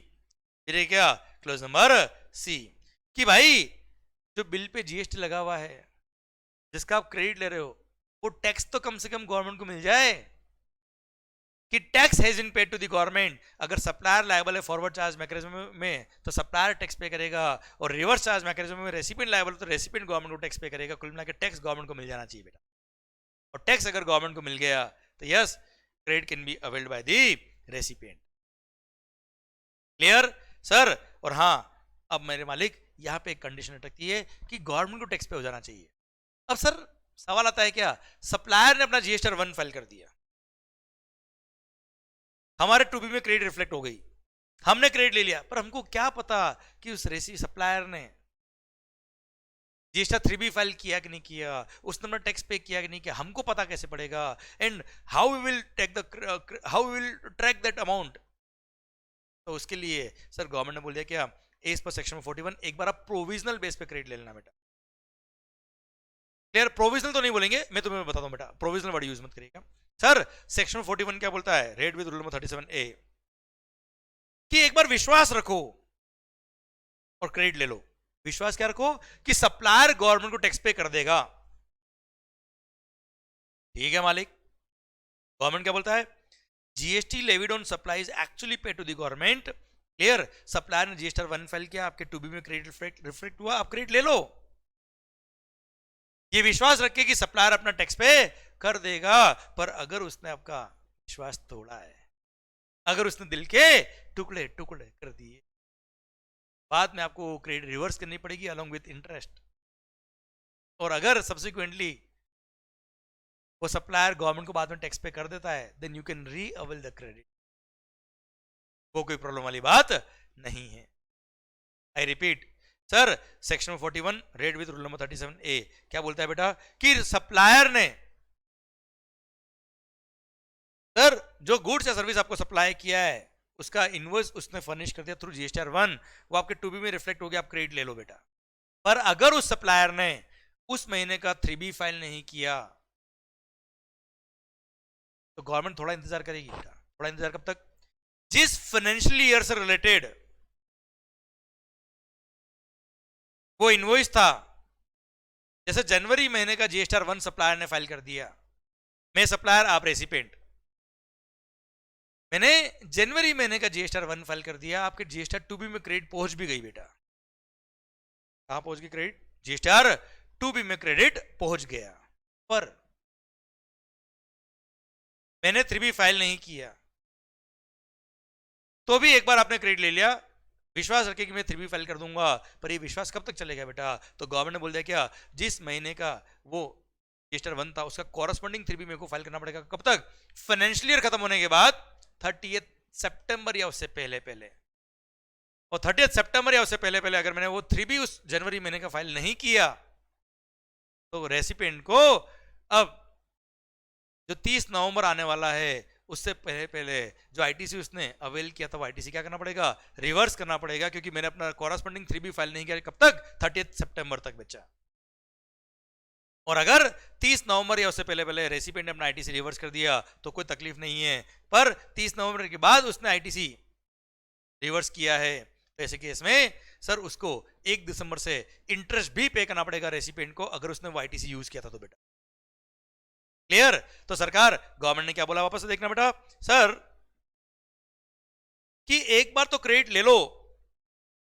फिर क्या क्लोज नंबर सी, कि भाई जो बिल पे जीएसटी लगा हुआ है जिसका आप क्रेडिट ले रहे हो, वो टैक्स तो कम से कम गवर्नमेंट को मिल जाए, कि tax has been paid to the government. अगर सप्लायर लायबल है फॉरवर्ड चार्ज मैकेनिज्म में तो सप्लायर टैक्स पे करेगा, और रिवर्स चार्ज मैकेनिज्म में रेसिपिएंट लायबल तो रेसिपिएंट गवर्नमेंट को टैक्स पे करेगा। कुल मिला के टैक्स गवर्नमेंट को मिल जाना चाहिए बेटा, और टैक्स अगर गवर्नमेंट को मिल गया तो yes credit can be availed by the recipient, clear sir. और हाँ अब मेरे मालिक यहाँ पे एक कंडीशन अटकती है कि गवर्नमेंट को टैक्स पे हो जाना चाहिए। अब सर सवाल आता है क्या, सप्लायर ने अपना जीएसटीआर 1 फाइल कर दिया, हमारे टू बी में क्रेडिट रिफ्लेक्ट हो गई, हमने क्रेडिट ले लिया, पर हमको क्या पता कि उस सप्लायर ने जीएसटी 3B फाइल किया कि नहीं किया, उसने अपना टैक्स पे किया कि नहीं किया, हमको पता कैसे पड़ेगा? And how we will track that amount? तो उसके लिए सर गवर्नमेंट ने बोल दिया क्या, एज पर सेक्शन 41 एक बार आप प्रोविजनल बेस पे क्रेडिट ले लेना बेटा। क्लियर? प्रोविजनल तो नहीं बोलेंगे, मैं तुम्हें बताता हूं बेटा, प्रोविजनल वर्ड यूज मत करिएगा। सर सेक्शन 41 क्या बोलता है, red with rule number 37A, कि एक बार विश्वास रखो और क्रेडिट ले लो। विश्वास क्या रखो? कि सप्लायर गवर्नमेंट को टैक्स पे कर देगा। ठीक है मालिक, गवर्नमेंट क्या बोलता है, GST levied on supplies actually pay to the government. Clear? Supplier ने जीएसटी 1 फाइल किया, आपके 2B में क्रेडिट रिफ्लेक्ट हुआ, आप क्रेडिट ले लो। ये विश्वास रखे कि सप्लायर अपना टैक्स पे कर देगा। पर अगर उसने आपका विश्वास तोड़ा है, अगर उसने दिल के टुकड़े टुकड़े कर दिए, बाद में आपको क्रेडिट रिवर्स करनी पड़ेगी अलोंग विथ इंटरेस्ट। और अगर सब्सिक्वेंटली वो सप्लायर गवर्नमेंट को बाद में टैक्स पे कर देता है, then you can re avail the credit. वो कोई प्रॉब्लम वाली बात नहीं है। I repeat sir, section 41 read with rule number 37A क्या बोलता है बेटा, कि सप्लायर ने सर जो गुड्स या सर्विस आपको सप्लाई किया है, उसका इनवॉइस उसने फर्निश कर दिया थ्रू जीएसटीआर 1, वो आपके 2B में रिफ्लेक्ट हो गया, आप क्रेडिट ले लो बेटा। पर अगर उस सप्लायर ने उस महीने का 3B फाइल नहीं किया, तो गवर्नमेंट थोड़ा इंतजार करेगी बेटा। थोड़ा इंतजार कब तक? जिस फाइनेंशियल ईयर से रिलेटेड वो इनवॉइस था, जैसे जनवरी महीने का जीएसटीआर 1 सप्लायर ने फाइल कर दिया, मैं सप्लायर आप रेसिपेंट, मैंने जनवरी महीने का जीएसटीआर 1 फाइल कर दिया, आपके जीएसटीआर 2B में क्रेडिट पहुंच भी गई बेटा। कहां पहुंच गई क्रेडिट? जीएसटीआर 2B में क्रेडिट पहुंच गया, पर मैंने 3B फाइल नहीं किया, तो भी एक बार आपने क्रेडिट ले लिया, विश्वास रखे कि मैं 3B फाइल कर दूंगा। पर ये विश्वास कब तक चलेगा बेटा? तो गवर्नमेंट ने बोल दिया क्या, जिस महीने का वो जीएसटीआर 1 था, उसका कॉरस्पॉन्डिंग 3B मेरे को फाइल करना पड़ेगा। कब तक? फाइनेंशियल ईयर खत्म होने के बाद 30 सितंबर या उससे पहले पहले। और 30 सितंबर या उससे पहले पहले अगर मैंने वो 3B उस जनवरी महीने का फाइल नहीं किया, तो रेसिपेंट को अब जो 30 नवंबर आने वाला है, उससे पहले पहले जो आईटीसी उसने अवेल किया था, वो आईटीसी क्या करना पड़ेगा? रिवर्स करना पड़ेगा, क्योंकि मैंने अपना कॉरस्पॉन्डिंग 3B फाइल नहीं किया। कब तक? 30 सितंबर तक बच्चा। और अगर 30 नवंबर या उससे पहले पहले रेसिपेंट ने अपना आईटीसी रिवर्स कर दिया, तो कोई तकलीफ नहीं है। पर 30 नवंबर के बाद उसने आईटीसी रिवर्स किया है, तो ऐसे केस में सर उसको 1 दिसंबर से इंटरेस्ट भी पे करना पड़ेगा रेसिपेंट को, अगर उसने वो आईटीसी यूज किया था तो बेटा। क्लियर? तो सरकार गवर्नमेंट ने क्या बोला, वापस से देखना बेटा सर, कि एक बार तो क्रेडिट ले लो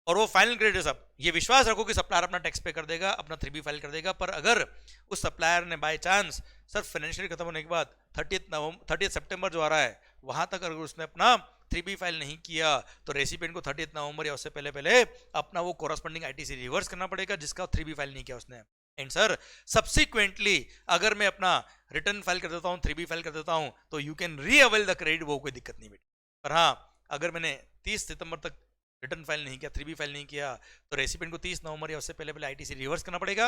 और वो फाइनल क्रेडिट है सब, ये विश्वास रखो कि सप्लायर अपना टैक्स पे कर देगा, अपना 3B फाइल कर देगा। पर अगर उस सप्लायर ने बाय चांस सर फाइनेंशियल खत्म होने के बाद 30 सितंबर जो आ रहा है, वहां तक अगर उसने अपना 3B फाइल नहीं किया, तो रेसिपेंट को 30 नवंबर या उससे पहले पहले अपना वो कॉरस्पॉन्डिंग आईटीसी रिवर्स करना पड़ेगा, जिसका 3B फाइल नहीं किया उसने। एंड सर सब्सिक्वेंटली अगर मैं अपना रिटर्न फाइल कर देता हूं, 3B फाइल कर देता हूं, तो you can re avail the credit, वो कोई दिक्कत नहीं बेटा। पर हाँ, अगर मैंने 30 सितंबर तक रिटर्न फाइल नहीं किया, 3B फाइल नहीं किया, तो रेसिपेंट को 30 नवंबर या उससे पहले पहले आईटीसी रिवर्स करना पड़ेगा,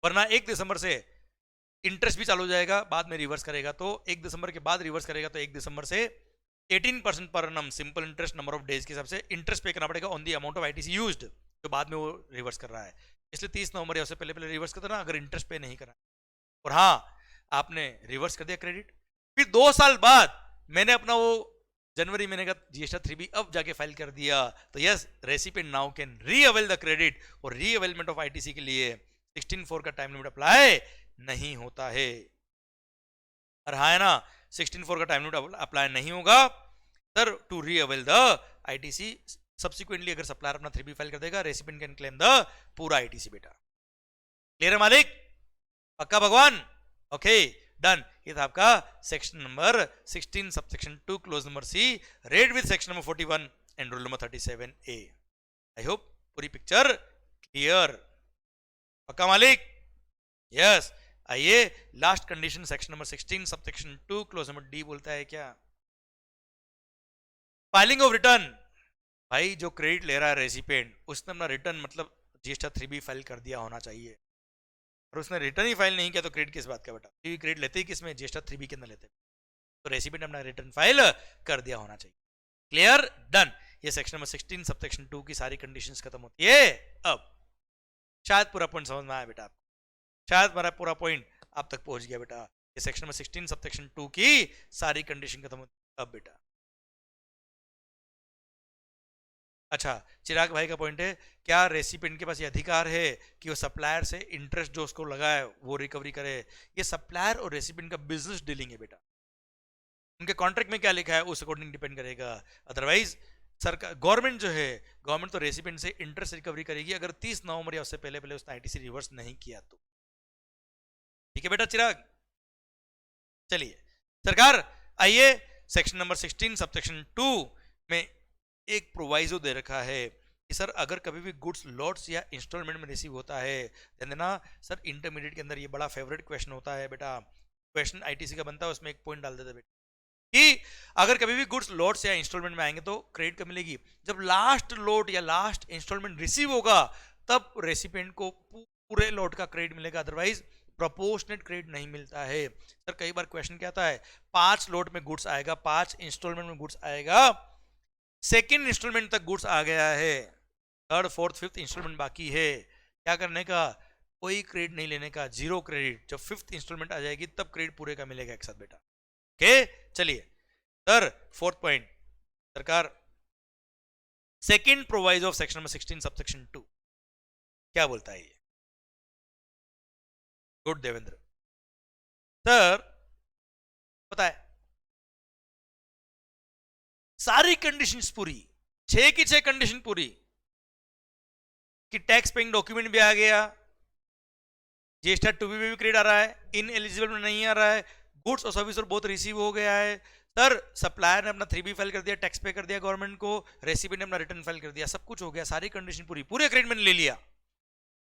वरना 1 दिसंबर से इंटरेस्ट भी चालू हो जाएगा, बाद में रिवर्स करेगा। तो 1 दिसंबर के बाद रिवर्स करेगा, तो 1 दिसंबर से 18% पर annum simple interest number of days के हिसाब से इंटरेस्ट पे करना पड़ेगा on the amount of ITC used, जो बाद में वो रिवर्स कर रहा है। इसलिए 30 नवंबर या उससे पहले पहले रिवर्स कर देना, अगर इंटरेस्ट पे नहीं करा। और हाँ, आपने रिवर्स कर दिया क्रेडिट, फिर 2 साल बाद मैंने अपना वो जनवरी महीने का जीएसटी 3B अब जाके फाइल कर दिया, तो yes recipient now can re avail the credit. और री अवेलमेंट ऑफ आईटीसी के लिए 16(4) का टाइम लिमिट अप्लाई नहीं होता है। और हाँ है ना, 16(4) का टाइम लिमिट अप्लाई नहीं होगा sir to re avail the ITC. Subsequently अगर सप्लायर अपना 3B फाइल कर देगा, रेसिपेंट कैन क्लेम द पूरा आईटीसी बेटा। क्लियर है मालिक? पक्का भगवान? Okay done. ये था आपका section number 16 subsection 2 clause number C read with section number 41 and rule number 37A। I hope पूरी पिक्चर क्लियर। पक्का मालिक? यस। आइए last condition section number 16 subsection 2 clause number D बोलता है क्या, फाइलिंग ऑफ रिटर्न भाई जो क्रेडिट ले रहा है रेसिपिएंट, उसने अपना रिटर्न मतलब GST-3B फाइल कर दिया होना चाहिए, और उसने रिटर्न ही फाइल नहीं किया तो क्रेडिट किस बात का बेटा? क्योंकि क्रेडिट लेते ही किसमें, GST-3B के अंदर लेते हैं, तो रेसिपिएंट अपना रिटर्न फाइल कर दिया होना चाहिए। Clear, done. ये सेक्शन नंबर 16 सबसेक्शन 2 की सारी कंडीशंस खत्म होती है। अब शायद पूरा पॉइंट समझ में आया बेटा आपको, शायद मेरा पूरा पॉइंट आप तक पहुंच गया बेटा। ये सेक्शन नंबर 16 सबसेक्शन 2 की सारी कंडीशन खत्म होती है। अब बेटा अच्छा, चिराग भाई का पॉइंट है, क्या रेसिपिएंट के पास ये अधिकार है कि वो सप्लायर से इंटरेस्ट जो उसको लगा है वो रिकवरी करे? ये सप्लायर और रेसिपिएंट का बिजनेस डीलिंग है बेटा, उनके कॉन्ट्रैक्ट में क्या लिखा है उस अकॉर्डिंग डिपेंड करेगा। अदरवाइज सरकार, गवर्नमेंट जो है, गवर्नमेंट तो रेसिपिएंट से इंटरेस्ट रिकवरी करेगी अगर 30 नवंबर या उससे पहले पहले उसने ITC रिवर्स नहीं किया तो। ठीक है बेटा चिराग, चलिए सरकार आइए, सेक्शन नंबर 16 सबसेक्शन 2 में एक प्रोवाइजो दे रखा है कि सर अगर कभी भी गुड्स लॉट्स या इंस्टॉलमेंट में रिसीव होता है, देना सर इंटरमीडिएट के अंदर ये बड़ा फेवरेट क्वेश्चन होता है बेटा, क्वेश्चन ITC का बनता है, उसमें एक पॉइंट डाल देते बेटा कि अगर कभी भी गुड्स लॉट्स या इंस्टॉलमेंट में आएंगे तो क्रेडिट कब मिलेगी? जब लास्ट लॉट या लास्ट इंस्टॉलमेंट रिसीव होगा तब रेसिपिएंट को पूरे लॉट का क्रेडिट मिलेगा, अदरवाइज प्रोपोर्शनेट क्रेडिट नहीं मिलता है। सर कई बार क्वेश्चन क्या आता है, 5 लॉट में गुड्स आएगा, 5 इंस्टॉलमेंट में गुड्स आएगा, सेकेंड इंस्टॉलमेंट तक गुड्स आ गया है, थर्ड फोर्थ फिफ्थ इंस्टॉलमेंट बाकी है, क्या करने का? कोई क्रेडिट नहीं लेने का, जीरो क्रेडिट। जब फिफ्थ इंस्टॉलमेंट आ जाएगी तब क्रेडिट पूरे का मिलेगा एक साथ बेटा। ओके चलिए सर, फोर्थ पॉइंट सरकार, second proviso of section number 16 subsection 2 क्या बोलता है ये? गुड देवेंद्र सर, पता है सारी कंडीशंस पूरी, 6 की 6 कंडीशन पूरी, कि टैक्स पेइंग डॉक्यूमेंट भी आ गया, GST-2B में भी क्रेडिट आ रहा है, इन एलिजिबल में नहीं आ रहा है, गुड्स और सर्विस और बहुत रिसीव हो गया है, सर सप्लायर ने अपना 3B फाइल कर दिया, टैक्स पे कर दिया गवर्नमेंट को, रेसिपिएंट ने अपना रिटर्न फाइल कर दिया, सब कुछ हो गया, सारी कंडीशन पूरी, पूरे क्रेडिट मैंने ले लिया।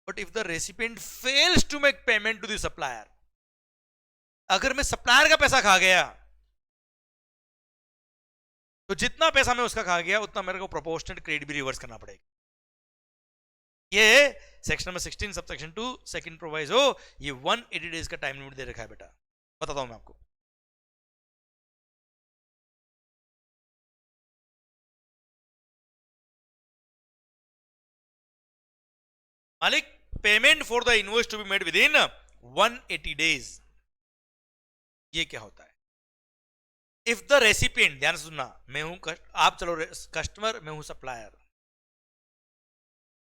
But if the recipient fails to make payment to the supplier, अगर मैं सप्लायर का पैसा खा गया तो जितना पैसा मैं उसका खा गया उतना मेरे को प्रोपोर्शनेट क्रेडिट भी रिवर्स करना पड़ेगा। ये section number 16 subsection 2 second proviso, ये 180 डेज का टाइम लिमिट दे रखा है बेटा, बताता हूं मैं आपको। मालिक, payment for the invoice to be made within 180 days, ये क्या होता है? इफ द रेसिपिएंट, ध्यान से सुनना, मैं हूं आप चलो कस्टमर, मैं हूं सप्लायर,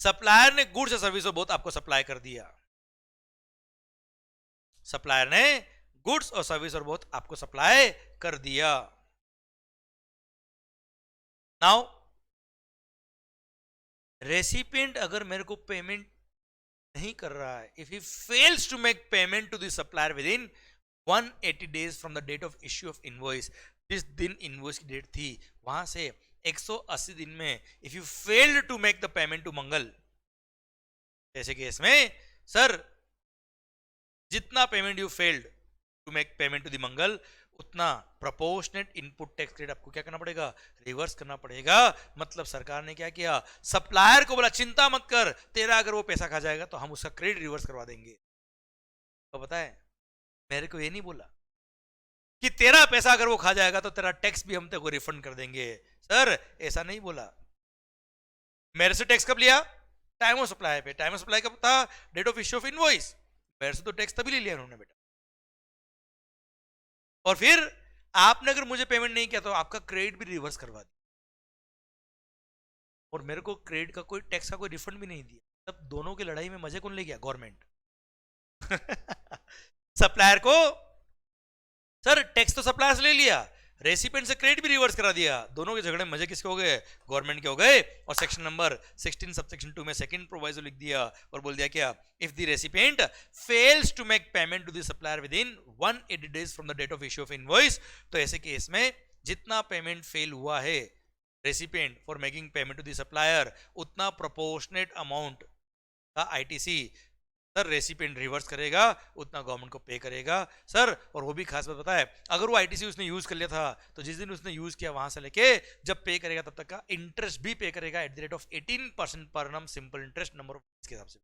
सप्लायर ने गुड्स या सर्विस बहुत आपको सप्लाई कर दिया, सप्लायर ने गुड्स और सर्विस और बहुत आपको सप्लाई कर दिया। नाउ रेसिपिएंट अगर मेरे को पेमेंट नहीं कर रहा है, if he fails to make payment to the supplier within 180 days from the date of issue of invoice, जिस दिन इनवॉइस की डेट थी वहां से 180 दिन में if you failed to make the payment to Mangal, ऐसे केस में सर जितना payment you failed to make payment to the Mangal, उतना प्रोपोर्शनेट इनपुट टैक्स क्रेडिट आपको क्या करना पड़ेगा? रिवर्स करना पड़ेगा। मतलब सरकार ने क्या किया, सप्लायर को बोला चिंता मत कर, तेरा अगर वो पैसा खा जाएगा तो हम उसका क्रेडिट रिवर्स करवा देंगे। तो पता है मेरे को ये नहीं बोला कि तेरा पैसा अगर वो खा जाएगा तो तेरा टैक्स भी हम तेरे को रिफंड कर देंगे, सर ऐसा नहीं बोला। मेरे से टैक्स कब लिया? टाइम ऑफ सप्लाई पे, टाइम ऑफ सप्लाई कब था? Date of issue of invoice. मेरे से तो टैक्स तभी ले लिया उन्होंने बेटा, और फिर आपने अगर मुझे पेमेंट नहीं किया तो आपका क्रेडिट भी रिवर्स करवा दिया, और मेरे को क्रेडिट का कोई टैक्स का कोई रिफंड भी नहीं दिया। तब दोनों की लड़ाई में मजे कौन ले गया? गवर्नमेंट। सप्लायर को सर टैक्स तो सप्लायर से ले लिया, रेसिपिएंट से क्रेडिट भी रिवर्स करा दिया, दोनों के झगड़े मजे किसके हो गए? गवर्नमेंट के हो गए। और सेक्शन नंबर 16 सबसेक्शन 2 में सेकंड प्रोवाइजो लिख दिया और बोल दिया क्या? If the recipient fails to make payment to the supplier within 180 days from the date of issue of invoice, तो ऐसे केस में जितना पेमेंट फेल हुआ है recipient for making payment to the supplier, उतना प्रोपोर्शनेट अमाउंट का ITC sir recipient reverse करेगा उतना गवर्नमेंट को पे करेगा सर। और वो भी खास बात पता है, अगर वो आईटीसी उसने यूज कर लिया था तो जिस दिन उसने यूज किया वहां से लेके जब पे करेगा तब तक का इंटरेस्ट भी पे करेगा एट द रेट ऑफ 18% पर annum simple interest number of के हिसाब से।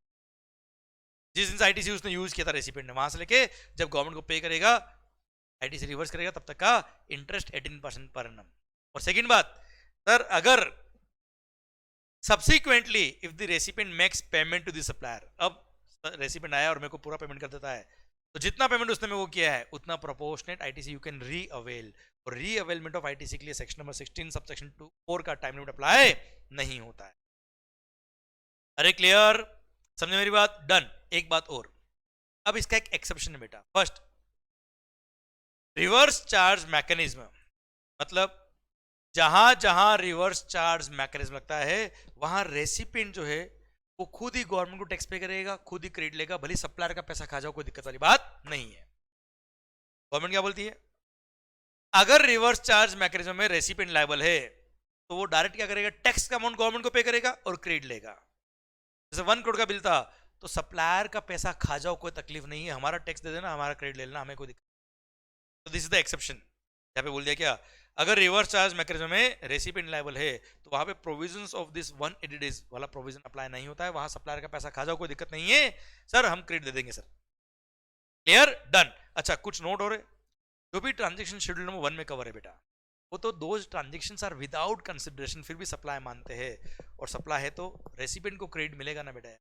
जिस दिन से आईटीसी उसने यूज किया था रेसिपिएंट ने, वहां से लेके जब गवर्नमेंट को पे करेगा आईटीसी रिवर्स करेगा तब तक का इंटरेस्ट 18% पर annum। और सेकंड बात सर, अगर subsequently if the recipient makes payment to the supplier, अब रेसिपिएंट आया और मेरे को पूरा पेमेंट कर देता है तो जितना पेमेंट उसने मेरे को किया है उतना proportionate ITC you can re avail. और री अवेलमेंट ऑफ आईटीसी के लिए सेक्शन नंबर 16 सब सेक्शन 4 का टाइम लिमिट अप्लाई नहीं होता है। अरे क्लियर, समझे मेरी बात? डन। एक बात और, अब इसका एक एक्सेप्शन है बेटा। फर्स्ट, रिवर्स चार्ज मैकेनिज्म, मतलब जहां जहां रिवर्स चार्ज मैकेनिज्म लगता है वहां रेसिपिएंट जो है वो खुद ही गवर्नमेंट को टैक्स पे करेगा, खुद ही क्रेडिट लेगा, भले सप्लायर का पैसा खा जाओ, कोई दिक्कत वाली बात नहीं है। गवर्नमेंट क्या बोलती है, अगर रिवर्स चार्ज मैकेनिज्म में रेसिपिएंट लायबल है तो वो डायरेक्ट क्या करेगा, टैक्स का अमाउंट गवर्नमेंट को पे करेगा और क्रेडिट लेगा। जैसे 1 करोड़ का बिल था तो सप्लायर का पैसा खा जाओ, कोई तकलीफ नहीं है, हमारा टैक्स दे देना, हमारा क्रेडिट ले लेना, हमें कोई दिक्कत। तो दिस इज द एक्सेप्शन। यहाँ पे बोल दिया क्या, अगर रिवर्स चार्ज मैकेनिज्म में रेसिपिएंट लायबल है तो वहां पे प्रोविजंस ऑफ दिस 180 डेज वाला प्रोविजन अप्लाई नहीं होता है, वहां सप्लायर का पैसा खा जाओ, कोई दिक्कत नहीं है सर, हम क्रेडिट दे देंगे सर। क्लियर? डन। अच्छा, कुछ नोट हो रहे, जो भी ट्रांजेक्शन शेड्यूल नंबर 1 में कवर है बेटा, वो तो those transactions are without consideration, फिर भी सप्लाई मानते हैं, और सप्लाई है तो रेसिपिएंट को क्रेडिट मिलेगा ना बेटा।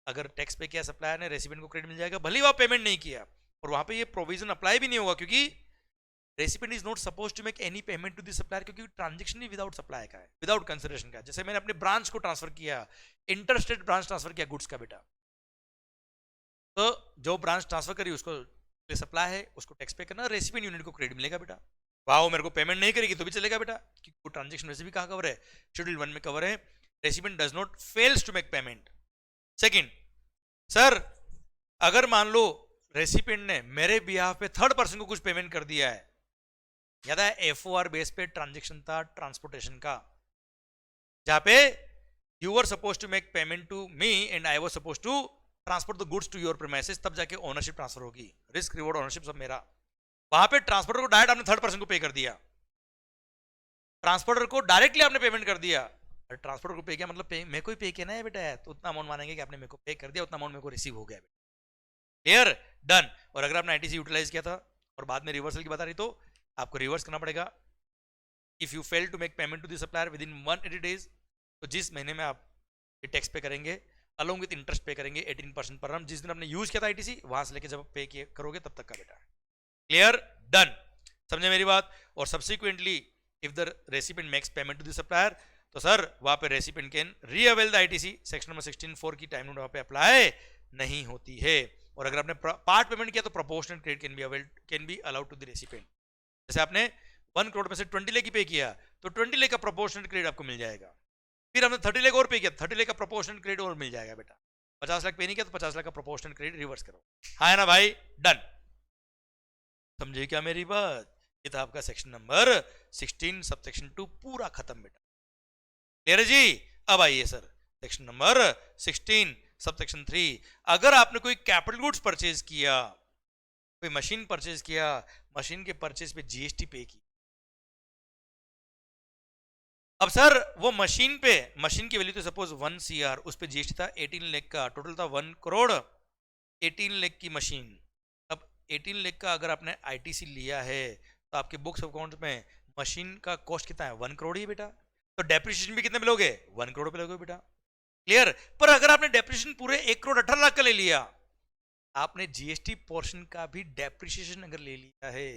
अगर टैक्स पे किया सप्लायर ने, रेसिपिएंट को क्रेडिट मिल जाएगा, भले वहां पेमेंट नहीं किया, और वहां पे ये प्रोविजन अप्लाई भी नहीं होगा क्योंकि recipient is not suppose to make any payment to the supplier, क्योंकि ट्रांजेक्शन ही विदाउट सप्लाई का है, विदाउट कंसिडरेशन का। जैसे मैंने अपने ब्रांच को ट्रांसफर किया, इंटरस्टेट ब्रांच ट्रांसफर किया गुड्स का बेटा, तो जो ब्रांच ट्रांसफर करी उसको सप्लाई है, उसको टैक्स पे करना, रेसिपिएंट यूनिट को क्रेडिट मिलेगा बेटा। वाह, मेरे को पेमेंट नहीं करेगी तो भी चलेगा बेटा, क्योंकि ट्रांजेक्शन वैसे भी कहां कवर है, शेड्यूल 1 में कवर है। Recipient does not fails to make payment. Second, sir अगर मान लो रेसिपिएंट ने मेरे बिहाफ पे थर्ड पर्सन को कुछ पेमेंट कर दिया है, याद है एफओआर बेस पे ट्रांजेक्शन था ट्रांसपोर्टेशन का, जहां पे you were suppose to make payment to me and I was suppose to transport the goods to your premises, तब जाके ओनरशिप ट्रांसफर होगी, रिस्क रिवॉर्ड ओनरशिप सब मेरा। वहां पे ट्रांसपोर्टर को डायरेक्ट आपने थर्ड पर्सन को पे कर दिया, ट्रांसपोर्टर को डायरेक्टली आपने पेमेंट कर दिया, ट्रांसपोर्टर को पे किया मतलब मेरे को ही पे किया ना है बेटा, तो उतना अमाउंट मानेंगे कि आपने मेरे को पे कर दिया, उतना अमाउंट मेरे को रिसीव हो गया। क्लियर? डन। और अगर आपने आईटीसी यूटिलाइज किया था और बाद में रिवर्सल की बता रही तो आपको रिवर्स करना पड़ेगा। If you fail to make payment to the supplier within 180 days, तो जिस महीने में आप टैक्स पे करेंगे अलॉन्ग विद इंटरेस्ट पे करेंगे 18% पर annum, जिस दिन आपने यूज किया था आईटीसी वहां से लेके जब पे करोगे तब तक का बेटा। क्लियर? डन। समझे मेरी बात? और subsequently if the recipient makes payment to the supplier, तो सर वहां पे recipient can reavail the ITC, section number 16(4) की टाइम लिमिट वहां पे अप्लाई नहीं होती है। और अगर आपने पार्ट पेमेंट किया तो proportional credit can be allowed to the recipient. जैसे आपने 1 करोड़ में से 20 लाख की पे किया तो 20 लाख का प्रोपोर्शनल क्रेडिट आपको मिल जाएगा, फिर हमने 30 लाख और पे किया, 30 लाख का प्रोपोर्शनल क्रेडिट और मिल जाएगा बेटा। 50 लाख पे नहीं किया तो 50 लाख का प्रोपोर्शनल क्रेडिट रिवर्स करो। हाँ है ना भाई? डन। समझे क्या मेरी बात? ये था आपका सेक्शन नंबर 16 सब सेक्शन 2 पूरा खत्म बेटा। क्लियर है जी? अब आइए sir section number 16 sub section 3। अगर आपने कोई कैपिटल गुड्स परचेज किया, कोई मशीन परचेज किया, मशीन के परचेज पे जीएसटी पे की, अब सर वो मशीन की वैल्यू तो सपोज 1 CR, उस पे जीएसटी था 18 लाख का, टोटल था 1 करोड़ 18 लाख की मशीन। अब 18 लाख का अगर आपने आईटीसी लिया है तो आपके बुक्स अकाउंट में मशीन का कॉस्ट कितना है? 1 करोड़ ही बेटा, तो डेप्रिसिएशन भी कितने मिलोगे? 1 करोड़ पे लोगे बेटा। क्लियर? पर अगर आपने डेप्रिसिएशन पूरे 1 करोड़ 18 लाख का ले लिया, आपने जीएसटी पोर्शन का भी डेप्रिसिएशन अगर ले लिया है,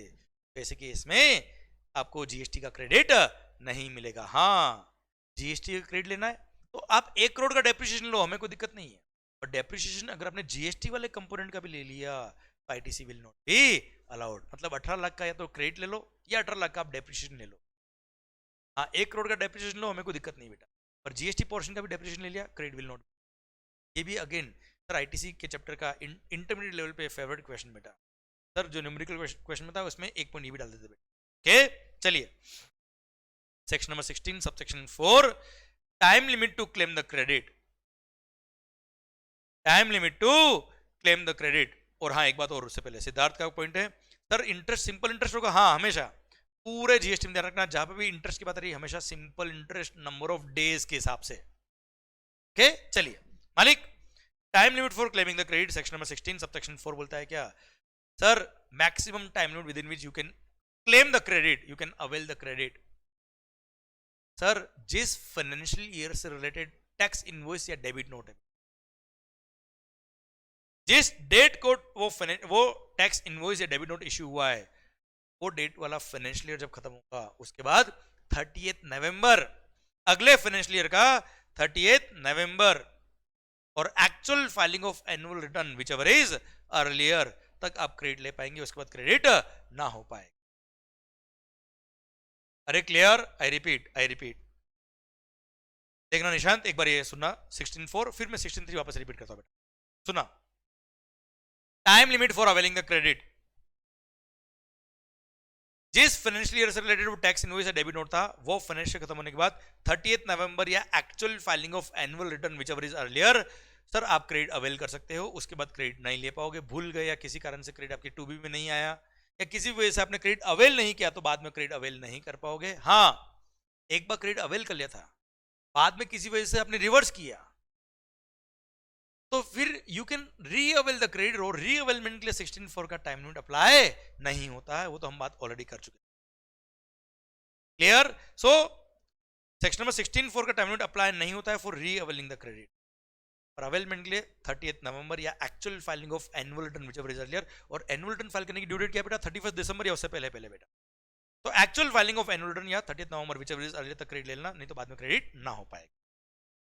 वैसे केस में आपको जीएसटी का क्रेडिट नहीं मिलेगा। हाँ, जीएसटी का क्रेडिट लेना है तो आप 1 करोड़ का डेप्रिसिएशन लो, हमें कोई दिक्कत नहीं है। और डेप्रिसिएशन अगर आपने जीएसटी वाले कंपोनेंट का भी ले लिया तो ITC will not be allowed. मतलब 18 लाख का या तो क्रेडिट ले लो या 18 लाख का आप डेप्रिसिएशन ले लो। हाँ, 1 करोड़ का डेप्रिसिएशन लो, हमें कोई दिक्कत नहीं बेटा, पर जीएसटी पोर्शन का भी डेप्रिसिएशन ले लिया, क्रेडिट विल नॉट। ये भी अगेन सर आईटीसी के चैप्टर का इंटरमीडिएट लेवल पे फेवरेट क्वेश्चन बेटा। सर जो न्यूमेरिकल क्वेश्चन में था उसमें एक पॉइंट ये भी डाल देते बेटा। ओके, चलिए section number 16 subsection 4, time limit to claim the credit. Time limit to claim the credit. और हाँ, एक बात और उससे पहले सिद्धार्थ का पॉइंट है, सर इंटरेस्ट सिंपल इंटरेस्ट होगा। हाँ, हमेशा पूरे जीएसटी में ध्यान रखना, जहां पे भी इंटरेस्ट की बात आ रही है हमेशा simple interest number of days के हिसाब से। ओके, चलिए मालिक, time limit for claiming the credit section number 16 subsection 4 बोलता है क्या, sir maximum time limit with in which you can claim the credit, you can avail the credit. Sir जिस financial year से रिलेटेड टैक्स इनवॉइस या debit note है, जिस date को वो टैक्स इनवॉइस या डेबिट नोट इश्यू हुआ है, वो डेट वाला फाइनेंशियल ईयर जब खत्म होगा उसके बाद 30 नवंबर अगले फाइनेंशियल ईयर का 30 नवंबर और actual filing of annual return which ever is earlier तक आप क्रेडिट ले पाएंगे, उसके बाद क्रेडिट ना हो पाएगा। अरे क्लियर? आई रिपीट देखना निशांत, एक बार ये सुनना 16.4, फिर मैं 16.3 वापस रिपीट करता हूं बेटा, सुना। Time limit for availing the credit, जिस फाइनेंशियल ईयर से रिलेटेड वो टैक्स इनवॉइस या डेबिट नोट था, वो फाइनेंशियल खत्म होने के बाद 30 नवंबर या actual filing of annual return which ever is earlier, sir आप क्रेडिट अवेल कर सकते हो। उसके बाद क्रेडिट नहीं ले पाओगे, भूल गए या किसी कारण से क्रेडिट आपकी 2B में नहीं आया या किसी वजह से आपने क्रेडिट अवेल नहीं किया, तो बाद में क्रेडिट अवेल नहीं कर पाओगे। हाँ, एक बार क्रेडिट अवेल कर लिया था, बाद में किसी वजह से आपने रिवर्स किया, तो फिर you can reavail the credit, और रीअवेलमेंट के लिए 16.4 का टाइम लिमिट अप्लाई नहीं होता है, वो तो हम बात ऑलरेडी कर चुके हैं। क्लियर? सो सेक्शन नंबर 16.4 का टाइम लिमिट अप्लाई नहीं होता है फॉर रीअवेलिंग द क्रेडिट। और अवेलमेंट के लिए 30 नवंबर या actual filing of annual return whichever is earlier, और एनुअल रिटर्न फाइल करने की ड्यू डेट क्या बेटा, 31 दिसंबर या उससे पहले बेटा। तो actual filing of annual return या 30 नवंबर व्हिचएवर इज अर्लियर तक क्रेडिट ले लेना, नहीं तो बाद में क्रेडिट ना हो पाएगा।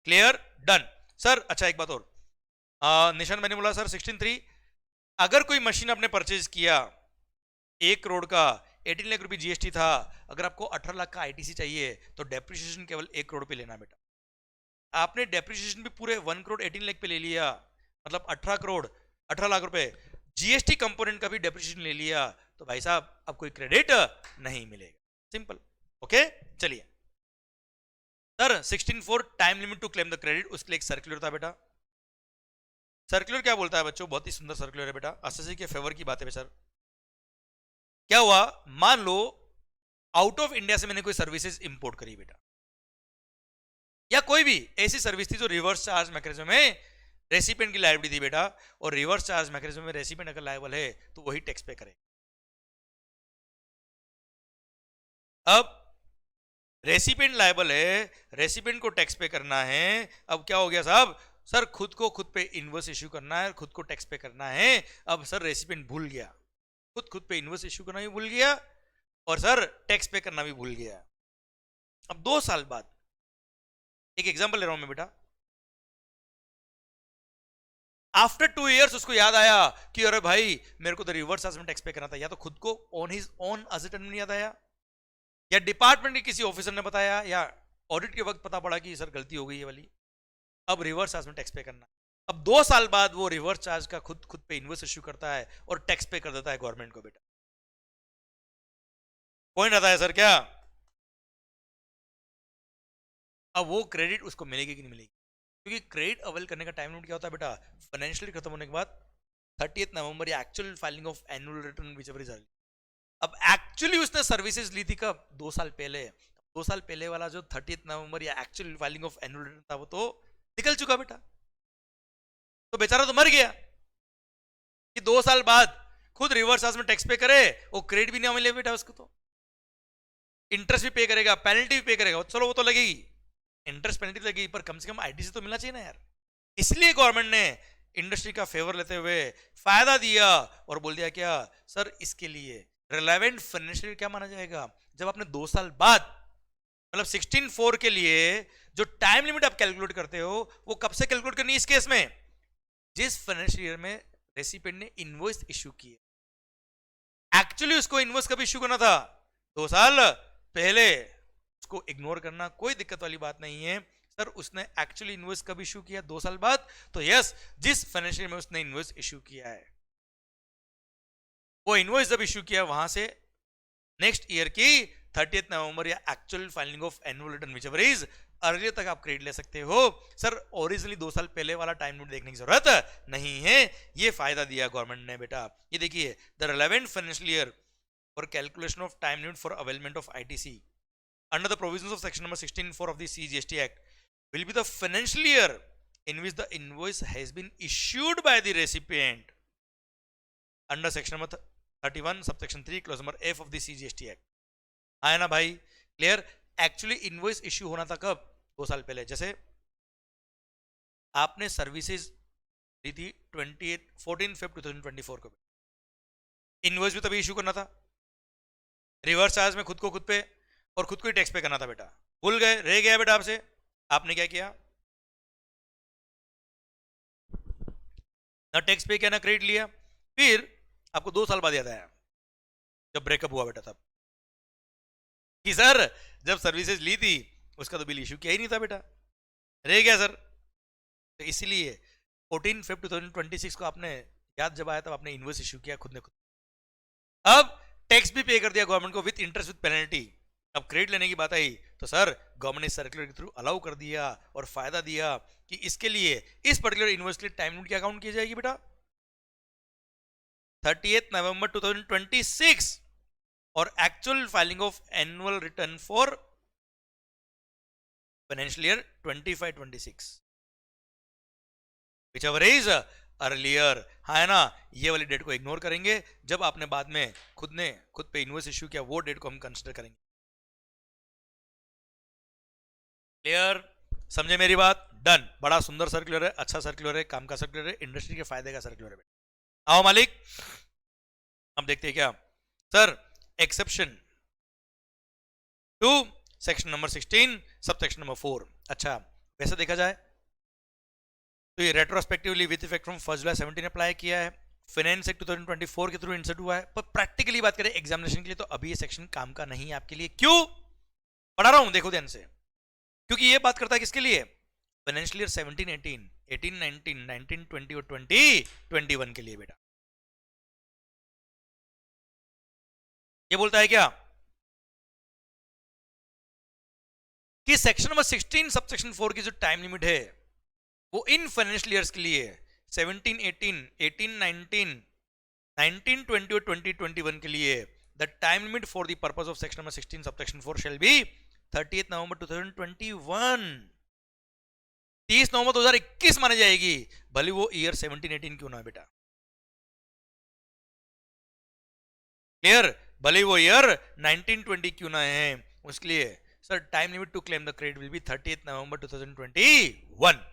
क्लियर? डन। सर अच्छा एक बात और, निशान मैंने बोला सर 16.3, अगर कोई मशीन आपने परचेज किया 1 करोड़ का, 18 लाख रुपए जीएसटी था, अगर आपको 18 लाख का आईटीसी चाहिए तो डेप्रिसिएशन केवल 1 करोड़ पे लेना बेटा। आपने डेप्रिसिएशन भी पूरे 1 करोड़ 18 लाख पे ले लिया, मतलब 18 करोड़ 18 लाख रुपए, जीएसटी कंपोनेंट का भी डेप्रिसिएशन ले लिया, तो भाई साहब अब कोई क्रेडिट नहीं मिलेगा। सिंपल। ओके, चलिए sir 16.4 time limit to claim the credit, उसके लिए एक सर्कुलर था बेटा। सर्कुलर क्या बोलता है बच्चों, बहुत ही सुंदर सर्कुलर है बेटा, एसएससी के फेवर की बात है सर। क्या हुआ, मान लो आउट ऑफ इंडिया से मैंने कोई सर्विसेज इंपोर्ट करी बेटा, या कोई भी ऐसी सर्विस थी जो रिवर्स चार्ज मैकेनिज्म में रेसिपिएंट की लायबिलिटी थी बेटा, और रिवर्स चार्ज मैकेनिज्म में रेसिपिएंट अगर लायबल है तो वही टैक्स पे करे। अब रेसिपिएंट लायबल है, रेसिपिएंट को टैक्स पे करना है, अब क्या हो गया साहब, सर खुद को खुद पे इनवॉइस इश्यू करना है, खुद को टैक्स पे करना है। अब सर रेसिपिएंट भूल गया, खुद पे इनवॉइस इश्यू करना भी भूल गया और सर टैक्स पे करना भी भूल गया। अब 2 साल बाद, एक एग्जांपल ले रहा हूं मैं बेटा, आफ्टर 2 इयर्स उसको याद आया कि अरे भाई मेरे को तो रिवर्स चार्ज में टैक्स पे करना था, या तो खुद को on his own as it नहीं याद आया, या डिपार्टमेंट के किसी ऑफिसर ने बताया, या ऑडिट के वक्त पता पड़ा कि सर गलती हो गई है वाली, अब रिवर्स चार्ज में टैक्स पे करना। अब 2 साल बाद वो रिवर्स चार्ज का खुद पे इनवॉइस इश्यू करता है और टैक्स पे कर देता है गवर्नमेंट को बेटा। पॉइंट आता है सर क्या? अब वो क्रेडिट उसको मिलेगी कि नहीं मिलेगी, क्योंकि क्रेडिट अवेल करने का टाइम लिमिट क्या होता है बेटा, फाइनेंशियल खत्म होने के बाद 30 नवंबर या actual filing of annual return whichever is early. अब एक्चुअली उसने सर्विसेज ली थी कब, 2 साल पहले। 2 साल पहले वाला जो 30 नवंबर या actual filing of annual return था वो तो निकल चुका बेटा, तो बेचारा तो मर गया कि 2 साल बाद खुद रिवर्स चार्ज में टैक्स पे करे, वो क्रेडिट भी नहीं मिले बेटा उसको, तो इंटरेस्ट भी पे करेगा, पेनल्टी भी पे करेगा, चलो वो तो लगेगी, इंटरेस्ट पेनल्टी लगेगी, पर कम से कम आईटीसी तो मिलना चाहिए ना यार। इसलिए गवर्नमेंट ने इंडस्ट्री का फेवर लेते हुए फायदा दिया और बोल दिया क्या सर, इसके लिए रिलेवेंट फाइनेंशियल क्या माना जाएगा, जब आपने 2 साल बाद, मतलब 16.4 के लिए जो टाइम लिमिट आप कैलकुलेट करते हो वो कब से कैलकुलेट करनी है इस केस में, जिस फाइनेंशियल ईयर में रेसिपिएंट ने इनवॉइस इश्यू की। एक्चुअली उसको इनवॉइस कब इश्यू करना था, 2 साल पहले, उसको इग्नोर करना कोई दिक्कत वाली बात नहीं है। सर उसने एक्चुअली इनवॉइस कब इश्यू किया, 2 साल बाद, तो यस जिस फाइनेंशियल में उसने इनवॉइस इश्यू किया है, वो इनवॉइस जब इश्यू किया वहां से नेक्स्ट ईयर की 30th नवंबर या actual filing of annual return whichever is earlier तक आप क्रेडिट ले सकते हो। सर ओरिजिनली 2 साल पहले वाला टाइम लिमिट देखने की जरूरत नहीं है, ये फायदा दिया गवर्नमेंट ने बेटा। ये देखिए, the relevant financial year for calculation of time limit for availment of ITC under the provisions of section number 16(4) of the CGST act will be the financial year in which the invoice has been issued by the recipient under section number 31 subsection 3 clause number F of the CGST Act। आया ना भाई, clear. Actually invoice issue होना था कब? 2 साल पहले। जैसे आपने सर्विसेज दी थी 14 Feb 2024 को, इनवॉइस भी तभी इश्यू करना था, रिवर्स चार्ज में खुद को खुद पे और खुद को ही टैक्स पे करना था बेटा। भूल गए, रह गया बेटा आपसे। आपने क्या किया? ना टैक्स पे किया ना क्रेडिट लिया। फिर आपको 2 साल बाद याद आया जब ब्रेकअप हुआ बेटा, तब कि सर जब सर्विसेज ली थी उसका तो बिल इश्यू किया ही नहीं था बेटा, रह गया सर। तो इसीलिए 14 Feb 2026 को आपने याद जब आया तब आपने इनवॉइस इश्यू किया खुद ने खुद। अब टैक्स भी पे कर दिया गवर्नमेंट को विद इंटरेस्ट विद पेनल्टी। अब क्रेडिट लेने की बात आई तो सर गवर्नमेंट ने सर्कुलर के थ्रू अलाउ कर दिया और फायदा दिया कि इसके लिए इस पर्टिकुलर इनवॉइस के लिए टाइम लिमिट क्या काउंट की जाएगी बेटा? 30th नवंबर 2026 और actual filing of annual return for financial year 25-26 whichever is earlier. हाँ है ना, ये वाली डेट को इग्नोर करेंगे। जब आपने बाद में खुद पे इनवॉइस इश्यू किया वो डेट को हम कंसीडर करेंगे। क्लियर? समझे मेरी बात? डन। बड़ा सुंदर सर्कुलर है, अच्छा सर्कुलर है, काम का सर्कुलर है, इंडस्ट्री के फायदे का सर्कुलर है। आओ मालिक, हम देखते हैं क्या sir. Exception to section number 16 sub section number 4। अच्छा, वैसे देखा जाए तो ये retrospectively with effect from 1 July 17 apply किया है, फाइनेंस एक्ट 2024 के थ्रू इंसर्ट हुआ है। पर प्रैक्टिकली बात करें एग्जामिनेशन के लिए तो अभी ये सेक्शन काम का नहीं है आपके लिए। क्यों? पढ़ा रहा हूं, देखो ध्यान से, क्योंकि ये बात करता है किसके लिए? फाइनेंशियल ईयर 17-18, 18-19, 19-20 और 20-21 के लिए बेटा। ये बोलता है क्या कि सेक्शन नंबर 16 सबसेक्शन 4 की जो टाइम लिमिट है वो इन फाइनेंशियल ईयर्स के लिए 17-18, 18-19, 19-20 और 20-21 के लिए the time limit for the purpose of section number 16 subsection 4 shall be 30th November 2021। 30 नवंबर 2021 मानी जाएगी, भले वो ईयर 17-18 क्यों ना बेटा। क्लियर? भले वो ईयर 19-20 क्यों ना है, उसके लिए sir time limit to claim the credit will be 30th November 2021।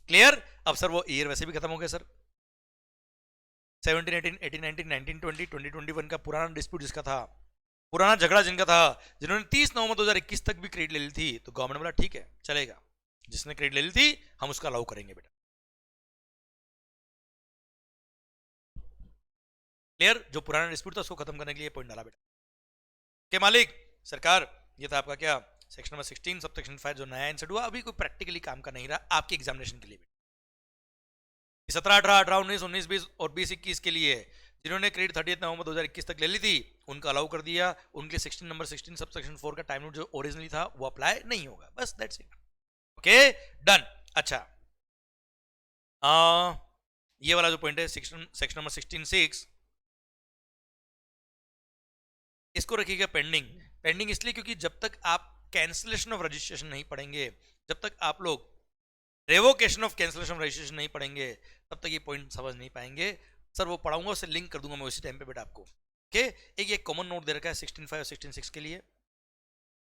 Clear? अब सर वो ईयर वैसे भी खत्म हो गया सर। 17-18, 18-19, 19-20, 20-21 का पुराना डिस्प्यूट जिसका था, पुराना झगड़ा जिनका था, जिन्होंने 30 नवंबर 2021 तक भी क्रेडिट ले ली थी, तो गवर्नमेंट बोला ठीक है चलेगा, जिसने क्रेडिट ले ली थी हम उसका अलाउ करेंगे बेटा। क्लियर? जो पुराना डिस्प्यूट था उसको खत्म करने के लिए पॉइंट डाला बेटा। के मालिक सरकार, ये था आपका क्या सेक्शन नंबर 16 सब सेक्शन 5 जो नया इंसर्ट हुआ, अभी कोई प्रैक्टिकली काम का नहीं रहा आपके एग्जामिनेशन के लिए। 17, 18, 18, 19, 19, 20 और 20, 21 के लिए जिन्होंने क्रेडिट 30 नवंबर 2021 तक ले ली थी उनका अलाउ कर दिया, उनके 16 नंबर 16 सब सेक्शन 4 का टाइम लिमिट जो ओरिजिनली था वो अप्लाई नहीं होगा, बस दैट्स इट। Okay done. अच्छा ये वाला जो पॉइंट है सेक्शन नंबर 16(6) इसको रखिएगा पेंडिंग। पेंडिंग इसलिए क्योंकि जब तक आप कैंसिलेशन ऑफ रजिस्ट्रेशन नहीं पढ़ेंगे, जब तक आप लोग revocation of cancellation of registration नहीं पढ़ेंगे, तब तक ये पॉइंट समझ नहीं पाएंगे। सर वो पढ़ाऊंगा, उससे लिंक कर दूंगा मैं उसी टाइम पे बेटा आपको। ओके, एक ये कॉमन नोट दे रखा है 16(5) और 16(6) के लिए।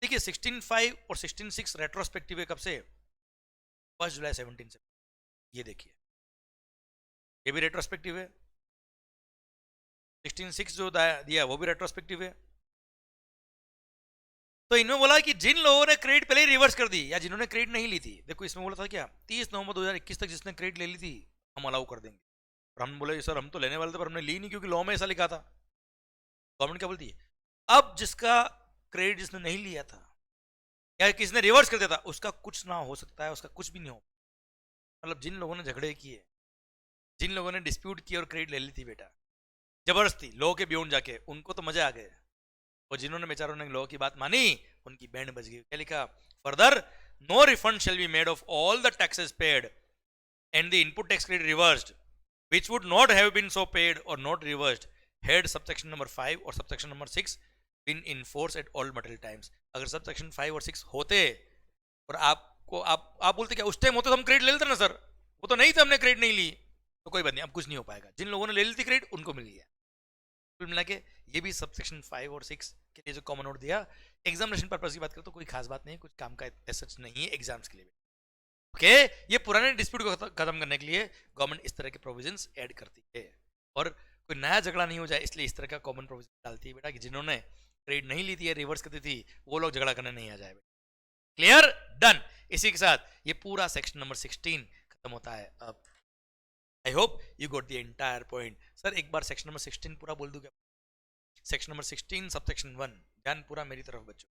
देखिए 16(5) और 16(6) रेट्रोस्पेक्टिव है कब से? 1 जुलाई 17 से। ये देखिए ये भी रेट्रोस्पेक्टिव है। 16(6) जो दिया वो भी रेट्रोस्पेक्टिव है। तो इनमें बोला कि जिन लोगों ने क्रेडिट पहले ही रिवर्स कर दी या जिन्होंने क्रेडिट नहीं ली थी, देखो इसमें बोला था क्या 30 नवंबर 2021 तक जिसने क्रेडिट ले ली थी हम अलाउ कर देंगे। और हम बोले सर हम तो लेने वाले थे पर हमने ली नहीं क्योंकि लॉ में ऐसा लिखा था। गवर्नमेंट क्या बोलती है, अब जिसका क्रेडिट जिसने नहीं लिया था या किसने रिवर्स कर दिया था उसका कुछ ना हो सकता है, उसका कुछ भी नहीं हो। मतलब जिन लोगों ने झगड़े किए, जिन लोगों ने डिस्प्यूट किए और क्रेडिट ले ली थी बेटा जबरदस्ती लॉ के बियॉन्ड जाके, उनको तो मजा आ गए। और जिन्होंने बेचारों ने लॉ की बात मानी उनकी बैंड बज गई। क्या लिखा? Further, no refund shall be made of all the taxes paid and the input tax credit reversed which would not have been so paid or not reversed had subsection number 5 or subsection number 6 been in force at all material times। अगर subsection 5 और 6 होते और आपको आप बोलते क्या उस time होते तो हम क्रेडिट ले लेते ना सर, वो तो नहीं थे, हमने क्रेडिट नहीं ली, तो कोई बात नहीं, अब कुछ नहीं हो पाएगा। जिन लोगों ने ले ली थी क्रेडिट उनको मिल गया। कुल मिला के ये भी सबसेक्शन 5 और 6 के लिए जो कॉमन नोट दिया, एग्जामिनेशन पर्पस की बात करें तो कोई खास बात नहीं है, कुछ काम का सच नहीं है एग्जाम्स के लिए। ओके, ये पुराने डिस्प्यूट को खत्म करने के लिए गवर्नमेंट इस तरह के प्रोविजंस ऐड करती है, और कोई नया झगड़ा नहीं हो जाए इसलिए इस तरह का कॉमन प्रोविजन डालती है बेटा, कि जिन्होंने क्रेडिट नहीं ली थी या रिवर्स करती थी वो लोग झगड़ा करने नहीं आ जाए। क्लियर? डन। इसी के साथ ये पूरा सेक्शन नंबर 16 खत्म होता है। अब आई hope you got the entire point. Sir एक बार सेक्शन नंबर 16 पूरा बोल दूं क्या? सेक्शन नंबर 16 सबसेक्शन 1, ध्यान पूरा मेरी तरफ बच्चों।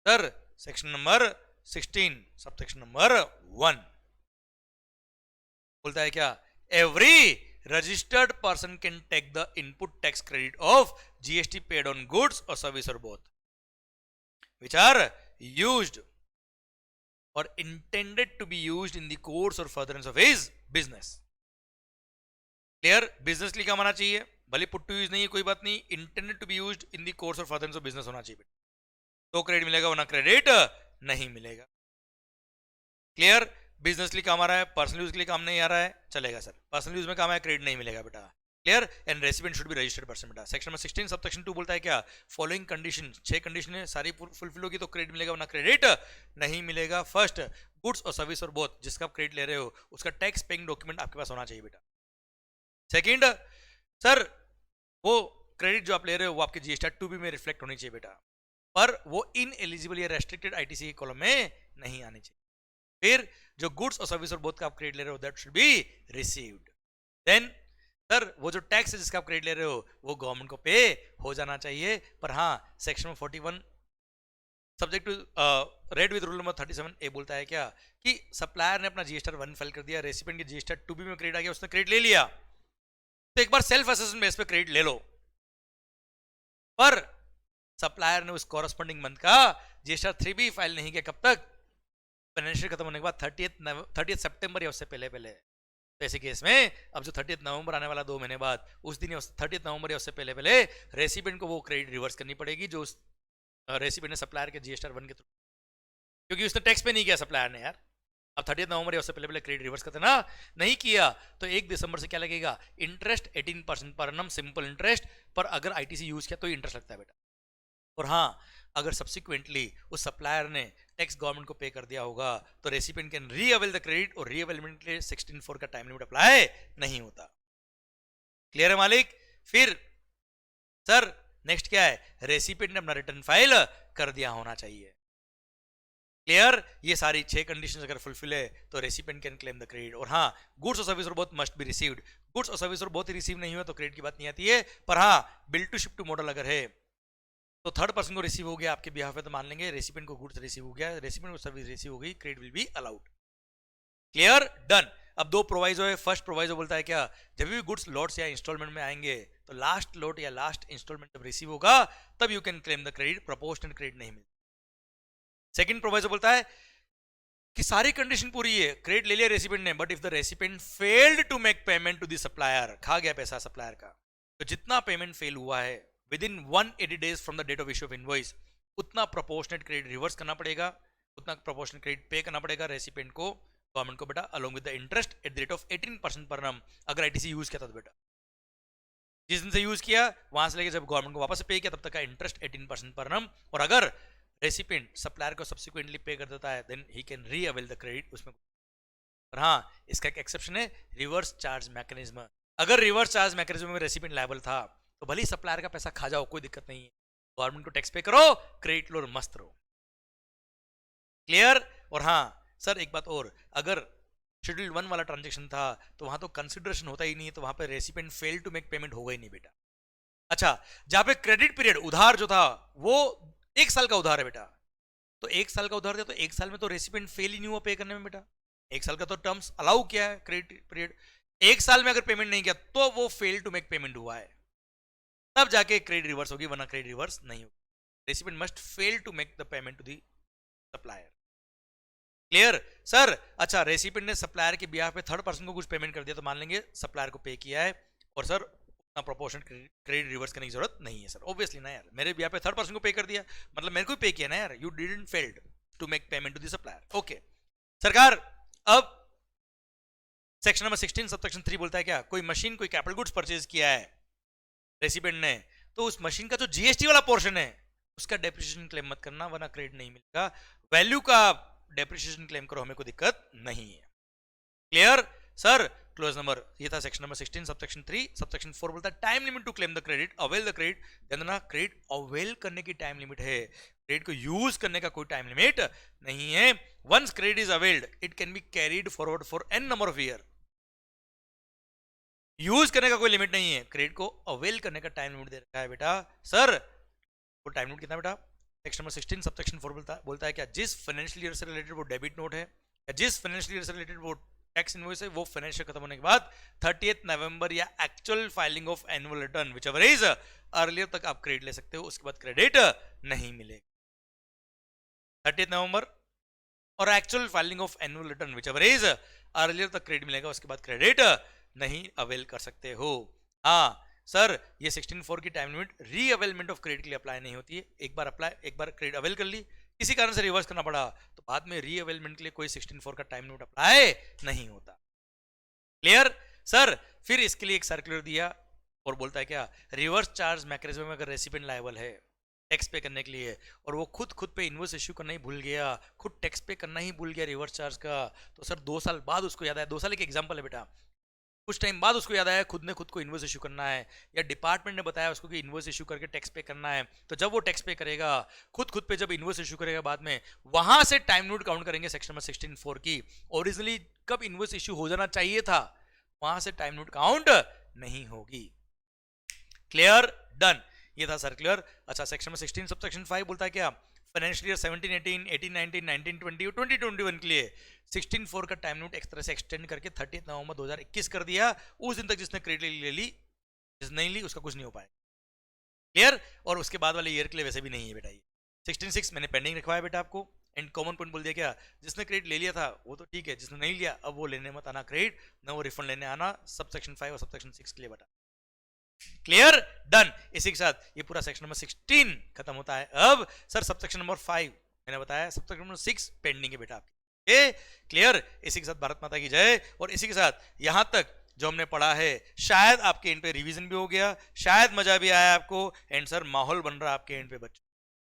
Sir section number 16 subsection number 1 बोलता है क्या? Every registered person can take the input tax credit of GST paid on goods और सर्विस और both which are used or intended to be used in the course or furtherance of his business। Clear? Business लिखा होना चाहिए, भले put to use नहीं है कोई बात नहीं, intended to be used in the course और फर्दरेंस ऑफ बिजनेस होना चाहिए, तो क्रेडिट मिलेगा, वरना क्रेडिट नहीं मिलेगा। क्लियर? बिजनेस लिए काम आ रहा है, पर्सनल यूज के लिए काम नहीं आ रहा है, चलेगा सर, पर्सनल यूज में काम है, क्रेडिट नहीं मिलेगा बेटा। Clear? And recipient should be registered person बेटा। सेक्शन नंबर 16 सबसेक्शन 2 बोलता है क्या? फॉलोइंग कंडीशन, 6 कंडीशन है, सारी फुलफिल होगी तो क्रेडिट मिलेगा, वरना क्रेडिट नहीं मिलेगा। फर्स्ट, गुड्स और सर्विस और बोथ जिसका आप क्रेडिट ले रहे हो उसका टैक्स पेइंग डॉक्यूमेंट आपके पास होना चाहिए बेटा। सेकंड, सर वो क्रेडिट जो आप ले रहे हो वो आपके जीएसटी 2B में रिफ्लेक्ट होनी चाहिए बेटा, पर वो इन एलिजिबल या रेस्ट्रिक्टेड आईटीसी के कॉलम में नहीं आनी चाहिए। फिर जो गुड्स और सर्विस और बोथ का आप क्रेडिट ले रहे हो that should be received. Then sir वो जो टैक्स है जिसका आप क्रेडिट ले रहे हो वो गवर्नमेंट को पे हो जाना चाहिए, पर हाँ section 41 subject to read with rule number 37A बोलता है क्या कि सप्लायर ने अपना जीएसटी 1 फाइल कर दिया, रेसिपिएंट के जीएसटी 2B में क्रेडिट आ गया, उसने क्रेडिट ले लिया, तो एक बार सेल्फ असेसमेंट बेस पे क्रेडिट ले लो, पर सप्लायर ने उस कॉरस्पॉन्डिंग मंथ का जीएसटी 3B फाइल नहीं किया, कब तक? फाइनेंशियल खत्म होने के बाद 30 सितंबर या उससे पहले पहले। तो ऐसे केस में अब जो 30 नवंबर आने वाला 2 महीने बाद, उस दिन 30 नवंबर या उससे पहले पहले रेसिपिएंट को वो क्रेडिट रिवर्स करनी पड़ेगी जो उस रेसिपिएंट ने सप्लायर के जीएसटी 1 के थ्रू, क्योंकि उसने टैक्स पे नहीं किया सप्लायर ने यार। अब 30 नवंबर या उससे पहले पहले क्रेडिट रिवर्स करते ना नहीं किया तो 1 दिसंबर से क्या लगेगा? इंटरेस्ट 18% पर annum सिंपल इंटरेस्ट, पर अगर आईटीसी यूज किया तो इंटरेस्ट लगता है बेटा। और हाँ, अगर सब्सिक्वेंटली उस सप्लायर ने टैक्स गवर्नमेंट को पे कर दिया होगा तो recipient can reavail the credit, और रीअवेलमेंट के लिए 16(4) का टाइम लिमिट अप्लाई नहीं होता। क्लियर है मालिक? फिर सर नेक्स्ट क्या है? रेसिपिएंट ने अपना रिटर्न फाइल कर दिया होना चाहिए। क्लियर? ये सारी 6 कंडीशंस अगर फुलफिल है तो recipient can claim the credit. और हाँ, गुड्स और सर्विस और both must be received, goods और सर्विस और बोथ रिसीव नहीं हुआ तो क्रेडिट की बात नहीं आती है, पर हाँ bill to ship to model अगर है तो थर्ड पर्सन को रिसीव हो गया आपके बिहाफ पे तो मान लेंगे रेसिपिएंट को गुड्स रिसीव हो गया, रेसिपिएंट को सर्विस रिसीव हो गई, credit will be allowed. Clear? Done. अब 2 प्रोवाइजो है। फर्स्ट प्रोवाइजो बोलता है क्या? जब भी गुड्स लॉट्स या इंस्टॉलमेंट में आएंगे तो लास्ट लॉट या लास्ट इंस्टॉलमेंट जब रिसीव होगा तब you can claim the credit, proportional credit नहीं मिलता। सेकंड प्रोवाइजो बोलता है कि सारी कंडीशन पूरी है, क्रेडिट ले लिया रेसिपिएंट ने, but if the recipient failed to make payment to the supplier, खा गया पैसा सप्लायर का, तो जितना पेमेंट फेल हुआ है within 180 days from the date of issue of invoice, उतना प्रोपोर्शनेट क्रेडिट रिवर्स करना पड़ेगा, उतना प्रोपोर्शनल क्रेडिट पे करना पड़ेगा रेसिपिएंट को, गवर्नमेंट को बेटा, along with the interest at the rate of 18% पर annum। अगर आईटीसी यूज किया था तो बेटा, जिस दिन से यूज किया वहां से लेकर जब गवर्नमेंट को वापस पे किया तब तक का इंटरेस्ट 18% पर annum। और अगर रेसिपिएंट सप्लायर को सब्सिक्वेंटली पे कर देता है then he can reavail the credit उसमें। पर हाँ, इसका एक एक्सेप्शन है, रिवर्स चार्ज मैकेनिज्म। अगर रिवर्स चार्ज मैकेनिज्म में रेसिपिएंट लायबल था तो भले ही सप्लायर का पैसा खा जाओ, कोई दिक्कत नहीं है, गवर्नमेंट को टैक्स पे करो, क्रेडिट लो और मस्त रहो। क्लियर? और हाँ सर एक बात और, अगर शेड्यूल 1 वाला ट्रांजेक्शन था तो वहां तो कंसिडरेशन होता ही नहीं है, तो वहां पे recipient fail to make payment होगा ही नहीं बेटा। अच्छा, जहां पे क्रेडिट पीरियड उधार जो था वो 1 साल का उधार है बेटा, तो 1 साल का उधार दिया तो 1 साल में तो रेसिपिएंट फेल ही नहीं हुआ पे करने में बेटा, 1 साल का तो टर्म्स अलाउ किया है क्रेडिट पीरियड। 1 साल में अगर पेमेंट नहीं किया तो वो फेल टू मेक पेमेंट हुआ है, तब जाके क्रेडिट रिवर्स होगी, वरना क्रेडिट रिवर्स नहीं होगी. Recipient must fail to make the payment to the supplier. Clear sir? अच्छा, रेसिपिएंट ने सप्लायर के बिहाफ पे थर्ड पर्सन को कुछ पेमेंट कर दिया, तो मान लेंगे सप्लायर को पे किया है, और सर उतना प्रोपोर्शन क्रेडिट रिवर्स करने की जरूरत नहीं है सर. ऑब्वियसली ना यार, मेरे बिहाफ पे थर्ड पर्सन को पे कर दिया, मतलब मेरे को पे किया ना यार. You didn't failed to make payment to the supplier. Okay सरकार, अब सेक्शन नंबर 16 सबसेक्शन 3 बोलता है क्या, कोई मशीन कोई कैपिटल गुड्स परचेज किया है रेसिपिएंट ने, तो उस मशीन का जो जीएसटी वाला पोर्शन है उसका डेप्रिसिएशन क्लेम मत करना, वरना क्रेडिट नहीं मिलेगा. वैल्यू का डेप्रिसिएशन क्लेम करो, हमें कोई दिक्कत नहीं है. Clear sir? क्लोज नंबर, ये था सेक्शन नंबर 16 सबसेक्शन 3. सबसेक्शन 4 बोलता है time limit to claim the credit, avail the credit. ध्यान, क्रेडिट अवेल करने की टाइम लिमिट है, क्रेडिट को यूज करने का कोई टाइम लिमिट नहीं है. Once credit is availed it can be carried forward for an number of year. Use करने का कोई लिमिट नहीं है, क्रेडिट को अवेल करने का टाइम लिमिट दे रखा है बेटा. सर वो टाइम लिमिट कितना बेटा? सेक्शन नंबर 16 सबसेक्शन 4 बोलता है क्या, जिस फाइनेंशियल ईयर से रिलेटेड वो डेबिट नोट है या जिस फाइनेंशियल ईयर से रिलेटेड वो टैक्स इनवॉइस है, वो फाइनेंशियल खत्म होने के बाद 30th नवंबर या actual filing of annual return which ever is earlier तक आप क्रेडिट ले सकते हो, उसके बाद क्रेडिट नहीं मिलेगा. 30th नवंबर और actual filing of annual return which ever is earlier तक क्रेडिट मिलेगा, उसके बाद क्रेडिट नहीं अवेल कर सकते हो. हाँ सर, ये 16(4) की टाइम लिमिट री अवेलमेंट ऑफ क्रेडिट के लिए अप्लाई नहीं होती है. एक बार क्रेडिट अवेल कर ली, किसी कारण से रिवर्स करना पड़ा, तो बाद में री अवेलमेंट के लिए कोई 16(4) का टाइम लिमिट अप्लाई नहीं होता. Clear sir? फिर इसके लिए एक सर्कुलर दिया और बोलता है क्या, रिवर्स चार्ज मैकेनिज्म में अगर रेसिपिएंट लायबल है टैक्स पे करने के लिए और वो खुद पे इनवॉइस इश्यू करना ही भूल गया, खुद टैक्स पे करना ही भूल गया रिवर्स चार्ज का, तो सर 2 साल बाद उसको याद आया. 2 साल एक एग्जांपल है बेटा, कुछ टाइम बाद उसको याद आया खुद को इनवॉइस इशू करना है, या डिपार्टमेंट ने बताया उसको कि इनवॉइस इशू करके टैक्स पे करना है, तो जब वो टैक्स पे करेगा खुद पे जब इनवॉइस इशू करेगा बाद में, वहां से टाइम लिमिट काउंट करेंगे सेक्शन नंबर 16(4) की. ओरिजिनली कब इनवॉइस इशू हो जाना चाहिए था, वहां से टाइम लिमिट काउंट नहीं होगी. क्लियर? डन. ये था सर्कुलर. अच्छा, सेक्शन नंबर 16 सबसेक्शन 5 बोलता है क्या, फाइनेंशियल ईयर 17-18, 18-19, 19-20 और 20-21 के लिए 16(4) का टाइम लिमिट एक तरह से एक्सटेंड करके 30th नवंबर 2021 कर दिया. उस दिन तक जिसने क्रेडिट ले ली, जिस नहीं ली उसका कुछ नहीं हो पाएगा. क्लियर? और उसके बाद वाले ईयर के लिए वैसे भी नहीं है बेटा. ये 16(6) मैंने पेंडिंग रखवाया बेटा आपको. एंड कॉमन पॉइंट बोल दिया क्या, जिसने क्रेडिट ले लिया था वो तो ठीक है, जिसने नहीं लिया अब वो लेने मत आना क्रेडिट, ना वो रिफंड लेने आना. सबसेक्शन 5 और सबसेक्शन 6 के लिए बेटा. क्लियर? डन. इसी के साथ ये पूरा सेक्शन नंबर 16 खत्म होता है. अब सर सबसेक्शन नंबर 5 मैंने बताया, सबसेक्शन नंबर 6 पेंडिंग है बेटा आपकी. क्लियर? इसी के साथ भारत माता की जय. और इसी के साथ यहां तक जो हमने पढ़ा है, शायद आपके एंड पे रिवीजन भी हो गया, शायद मजा भी आया आपको, एंड सर माहौल बन रहा आपके एंड पे बच्चों.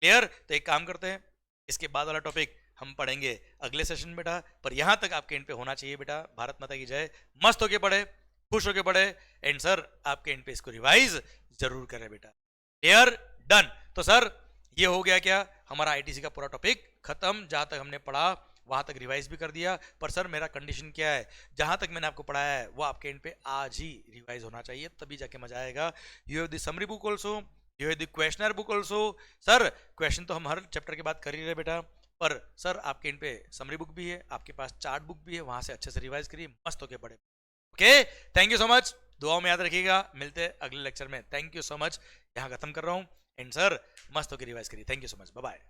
क्लियर? तो एक काम करते हैं, इसके बाद वाला टॉपिक हम पढ़ेंगे अगले सेशन बेटा, पर यहां तक आपके एंड पे होना चाहिए बेटा. भारत माता की जय. मस्त होके पढ़े, खुश होके पढ़े, एंड सर आपके एंड पे इसको रिवाइज जरूर करें बेटा. क्लियर? डन. तो सर ये हो गया क्या, हमारा आईटीसी का पूरा टॉपिक खत्म. जहां तक हमने पढ़ा वहां तक रिवाइज भी कर दिया, पर सर मेरा कंडीशन क्या है, जहां तक मैंने आपको पढ़ाया है वो आपके एंड पे आज ही रिवाइज होना चाहिए, तभी जाके मजा आएगा. You have the summary book also, you have the questioner book also. Sir question तो हम हर चैप्टर के बाद कर ही रहे बेटा, पर सर आपके एंड पे समरी बुक भी है, आपके पास चार्ट बुक भी है, वहां से अच्छे से रिवाइज करिए, मस्त होके पढ़े. Okay, thank you so much. दुआओं में याद रखिएगा. मिलते हैं अगले लेक्चर में. Thank you so much. यहाँ खत्म कर रहा हूँ, एंड सर मस्त होकर रिवाइज करिए. Thank you so much. Bye bye.